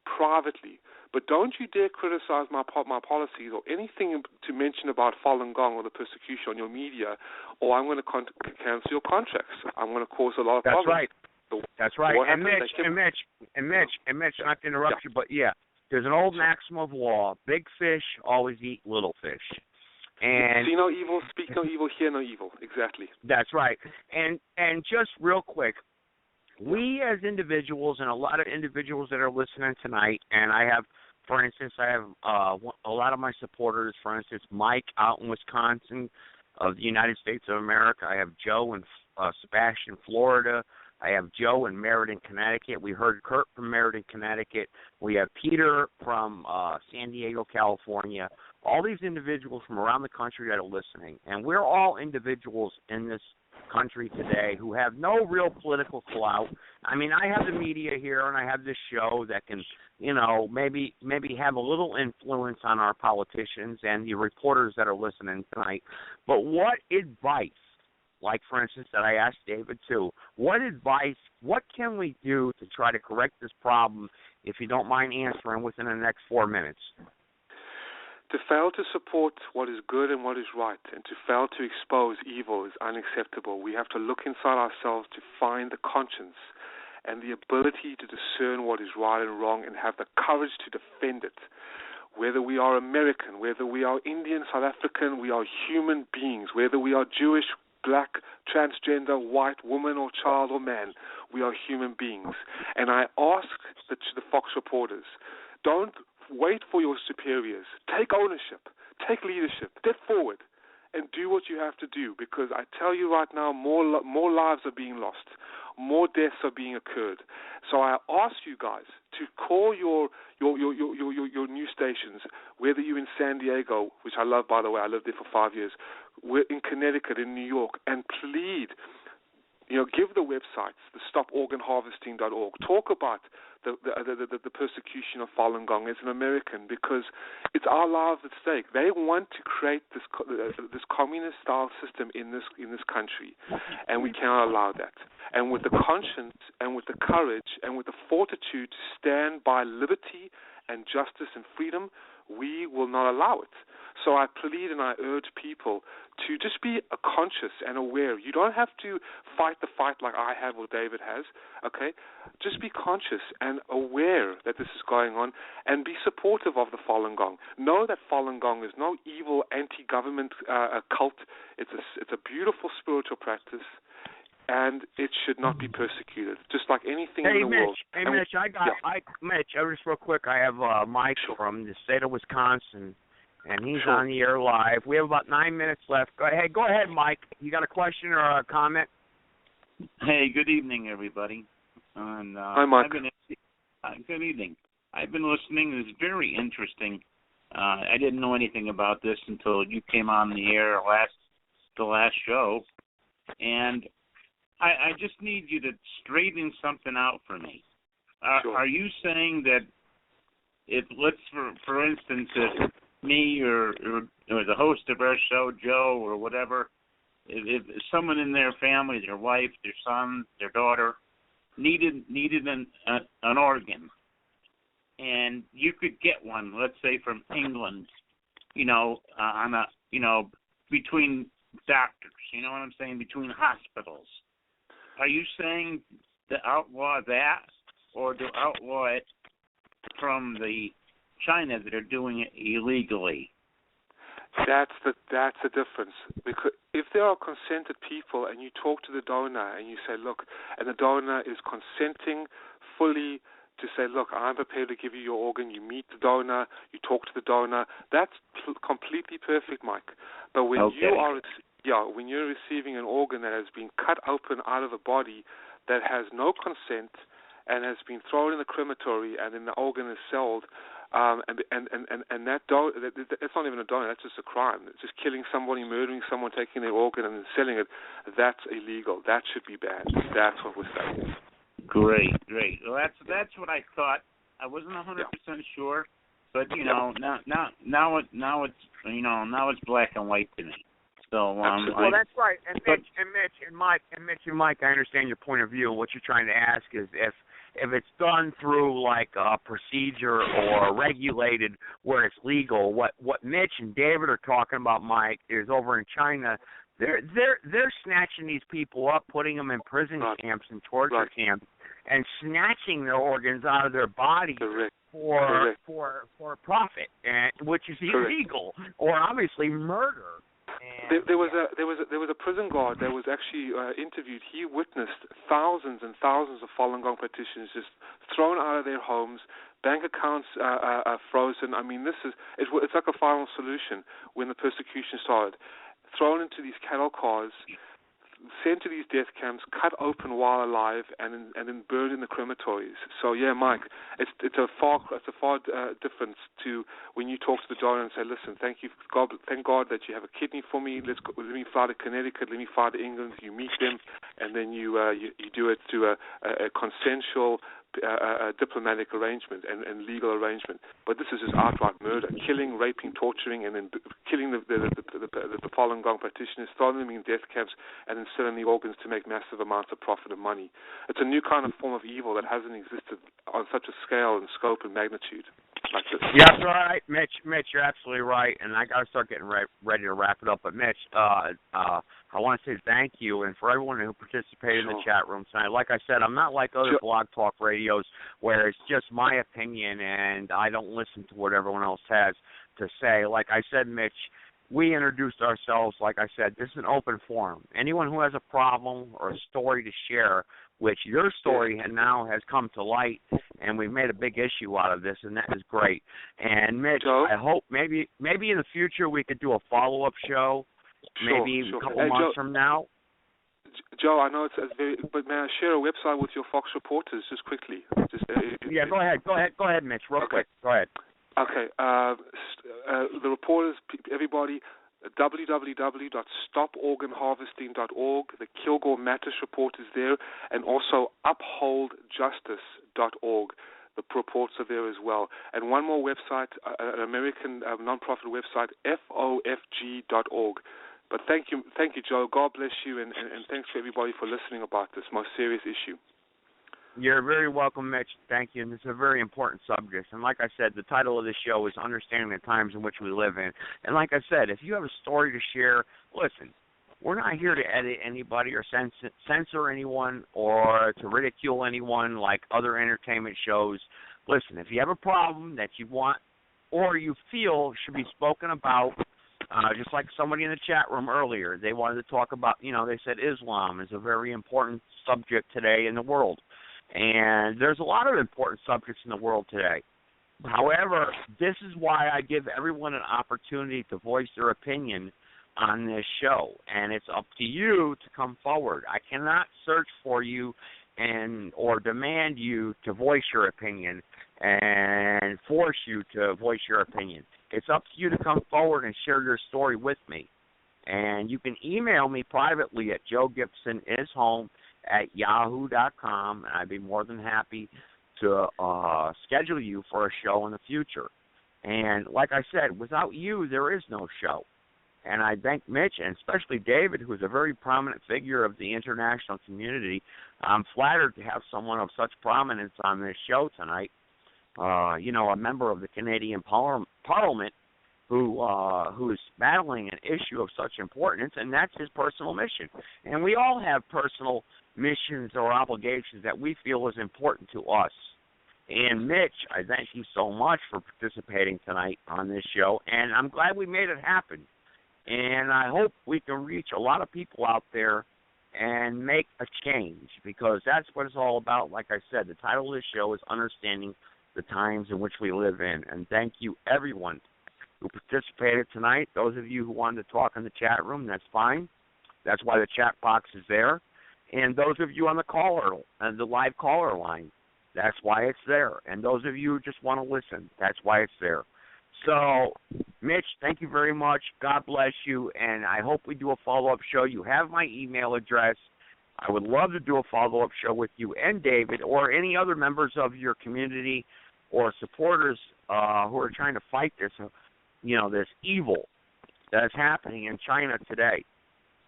privately, but don't you dare criticize my policies or anything to mention about Falun Gong or the persecution on your media, or I'm going to cancel your contracts. I'm going to cause a lot of problems. Right. That's right. And Mitch, not to interrupt you, but yeah, there's an old maxim of law: big fish always eat little fish. And see no evil, speak no evil, hear no evil. Exactly. That's right. And just real quick, we as individuals, and a lot of individuals that are listening tonight, and I have, for instance, a lot of my supporters, for instance, Mike out in Wisconsin of the United States of America. I have Joe and Sebastian, Florida. I have Joe in Meriden, Connecticut. We heard Kurt from Meriden, Connecticut. We have Peter from San Diego, California. All these individuals from around the country that are listening. And we're all individuals in this country today who have no real political clout. I mean, I have the media here, and I have this show that can, maybe have a little influence on our politicians and the reporters that are listening tonight. But what advice, like, for instance, that I asked David too, what can we do to try to correct this problem, if you don't mind answering, within the next 4 minutes? To fail to support what is good and what is right, and to fail to expose evil is unacceptable. We have to look inside ourselves to find the conscience and the ability to discern what is right and wrong, and have the courage to defend it. Whether we are American, whether we are Indian, South African, we are human beings. Whether we are Jewish, black, transgender, white, woman or child or man, we are human beings. And I ask the Fox reporters, don't wait for your superiors. Take ownership. Take leadership. Step forward and do what you have to do, because I tell you right now, more lives are being lost, more deaths are being occurred. So I ask you guys to call your news stations, whether you're in San Diego, which I love, by the way, I lived there for 5 years, we're in Connecticut, in New York, and plead. Give the websites, the stoporganharvesting.org. Talk about the persecution of Falun Gong as an American, because it's our lives at stake. They want to create this communist-style system in this country, and we cannot allow that. And with the conscience and with the courage and with the fortitude to stand by liberty and justice and freedom, we will not allow it. So I plead and I urge people to just be conscious and aware. You don't have to fight the fight like I have or David has, okay? Just be conscious and aware that this is going on, and be supportive of the Falun Gong. Know that Falun Gong is no evil anti-government cult. It's a beautiful spiritual practice, and it should not be persecuted, just like anything in the world. Hey, Mitch, Mitch, just real quick, I have Mike from the state of Wisconsin, and he's on the air live. We have about 9 minutes left. Go ahead, Mike. You got a question or a comment? Hey, good evening, everybody. Hi, Mike. Good evening. I've been listening. It's very interesting. I didn't know anything about this until you came on the air the last show, and I just need you to straighten something out for me. Are you saying that if, for instance, if me or the host of our show, Joe, or whatever, if someone in their family, their wife, their son, their daughter, needed an organ, and you could get one, let's say from England, between doctors, you know what I'm saying, between hospitals. Are you saying to outlaw that, or to outlaw it from the China that are doing it illegally? That's the difference. Because if there are consented people and you talk to the donor and you say, look, and the donor is consenting fully to say, look, I'm prepared to give you your organ, you meet the donor, you talk to the donor, that's completely perfect, Mike. But when when you're receiving an organ that has been cut open out of a body that has no consent and has been thrown in the crematory, and then the organ is sold, and that's not even a donor, that's just a crime. It's just killing somebody, murdering someone, taking their organ and then selling it. That's illegal. That should be banned. That's what we're saying. Great. Well, that's what I thought. I wasn't 100% sure, but now it's black and white to me. So well, that's right. And Mitch and Mike, I understand your point of view. What you're trying to ask is if it's done through like a procedure or regulated where it's legal. What Mitch and David are talking about, Mike, is over in China. They're snatching these people up, putting them in prison camps and torture camps, and snatching their organs out of their body for profit, which is illegal, or obviously murder. There was a prison guard that was actually interviewed. He witnessed thousands and thousands of Falun Gong practitioners just thrown out of their homes, bank accounts frozen. I mean, it's like a final solution when the persecution started. Thrown into these cattle cars, sent to these death camps, cut open while alive, and then burned in the crematories. So yeah, Mike, it's a far difference to when you talk to the donor and say, listen, thank God that you have a kidney for me. Let me fly to Connecticut. Let me fly to England. You meet them, and then you do it to a consensual. A diplomatic arrangement and legal arrangement, but this is just outright murder, killing, raping, torturing, and then killing the Falun Gong practitioners, throwing them in death camps, and then selling the organs to make massive amounts of profit and money. It's a new kind of form of evil that hasn't existed on such a scale and scope and magnitude like this. Yeah, that's right, Mitch, you're absolutely right, and I got to start getting ready to wrap it up. But Mitch, I want to say thank you, and for everyone who participated in the chat room tonight. Like I said, I'm not like other blog talk radios where it's just my opinion and I don't listen to what everyone else has to say. Like I said, Mitch, we introduced ourselves. Like I said, this is an open forum. Anyone who has a problem or a story to share, which your story now has come to light, and we've made a big issue out of this, and that is great. And Mitch, I hope maybe in the future we could do a follow-up show maybe a couple months from now. Joe, I know it's but may I share a website with your Fox reporters just quickly? Yeah, go ahead, Mitch, real quick. Go ahead. Okay, the reporters, everybody, www.stoporganharvesting.org. The Kilgore Mattis report is there, and also upholdjustice.org. The reports are there as well. And one more website, an American non-profit website, FOFG.org. But thank you, Joe. God bless you, and thanks to everybody for listening about this most serious issue. You're very welcome, Mitch. Thank you. And this is a very important subject. And like I said, the title of this show is Understanding the Times in Which We Live in. And like I said, if you have a story to share, listen, we're not here to edit anybody or censor anyone or to ridicule anyone like other entertainment shows. Listen, if you have a problem that you want or you feel should be spoken about, just like somebody in the chat room earlier, they wanted to talk about, they said Islam is a very important subject today in the world. And there's a lot of important subjects in the world today. However, this is why I give everyone an opportunity to voice their opinion on this show. And it's up to you to come forward. I cannot search for you or demand you to voice your opinion and force you to voice your opinion. It's up to you to come forward and share your story with me. And you can email me privately at joegibsonishome@yahoo.com, and I'd be more than happy to schedule you for a show in the future. And like I said, without you, there is no show. And I thank Mitch, and especially David, who is a very prominent figure of the international community. I'm flattered to have someone of such prominence on this show tonight. A member of the Canadian Parliament who is battling an issue of such importance, and that's his personal mission. And we all have personal missions or obligations that we feel is important to us. And Mitch, I thank you so much for participating tonight on this show, and I'm glad we made it happen. And I hope we can reach a lot of people out there and make a change, because that's what it's all about. Like I said, the title of this show is Understanding the Times in Which We Live in. And thank you, everyone who participated tonight. Those of you who wanted to talk in the chat room, that's fine. That's why the chat box is there. And those of you on the live caller line, that's why it's there. And those of you who just want to listen, that's why it's there. So, Mitch, thank you very much. God bless you, and I hope we do a follow-up show. You have my email address. I would love to do a follow-up show with you and David or any other members of your community or supporters who are trying to fight this, this evil that's happening in China today.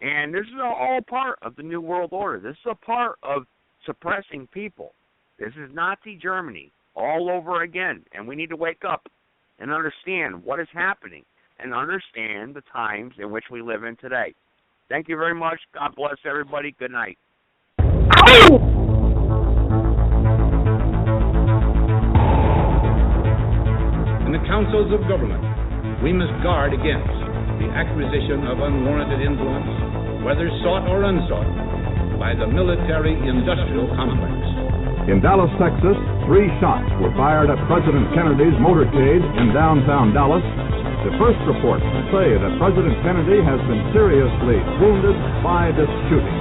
And this is all part of the New World Order. This is a part of suppressing people. This is Nazi Germany all over again, and we need to wake up and understand what is happening and understand the times in which we live in today. Thank you very much. God bless everybody. Good night. In the councils of government, we must guard against the acquisition of unwarranted influence, whether sought or unsought, by the military-industrial complex. In Dallas, Texas, 3 shots were fired at President Kennedy's motorcade in downtown Dallas. The first reports say that President Kennedy has been seriously wounded by this shooting.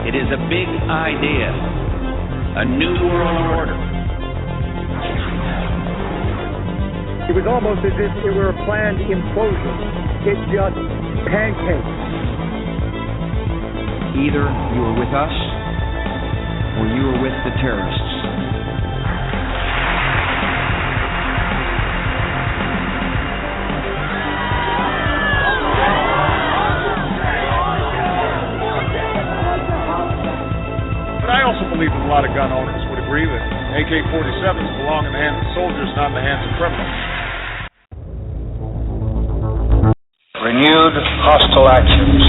It is a big idea, a new world order. It was almost as if it were a planned implosion. It just pancaked. Either you were with us or you were with the terrorists. But I also believe that a lot of gun owners would agree that AK-47s belong in the hands of soldiers, not in the hands of criminals. Renewed hostile actions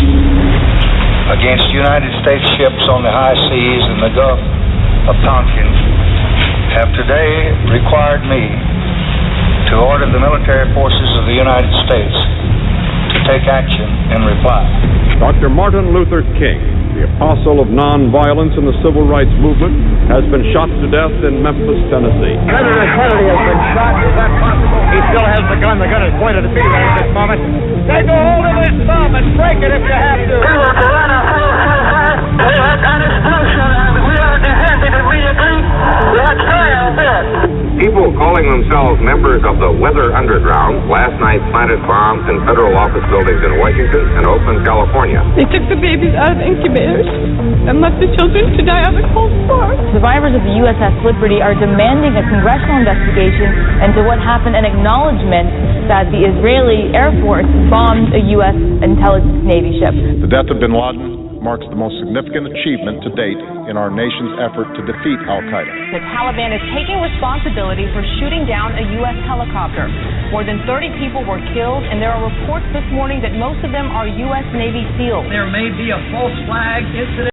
against United States ships on the high seas in the Gulf of Tonkin have today required me to order the military forces of the United States to take action in reply. Dr. Martin Luther King, the apostle of nonviolence in the civil rights movement, has been shot to death in Memphis, Tennessee. Senator Kennedy has been shot. Is that possible? He still has the gun. The gun is pointed at me right at this moment. Take a hold of his thumb and break it if you have to. People calling themselves members of the Weather Underground last night planted bombs in federal office buildings in Washington and Oakland, California. They took the babies out of incubators and left the children to die on the cold floor. Survivors of the USS Liberty are demanding a congressional investigation into what happened and acknowledgement that the Israeli Air Force bombed a U.S. intelligence Navy ship. The death of bin Laden marks the most significant achievement to date in our nation's effort to defeat al-Qaeda. The Taliban is taking responsibility for shooting down a U.S. helicopter. More than 30 people were killed, and there are reports this morning that most of them are U.S. Navy SEALs. There may be a false flag incident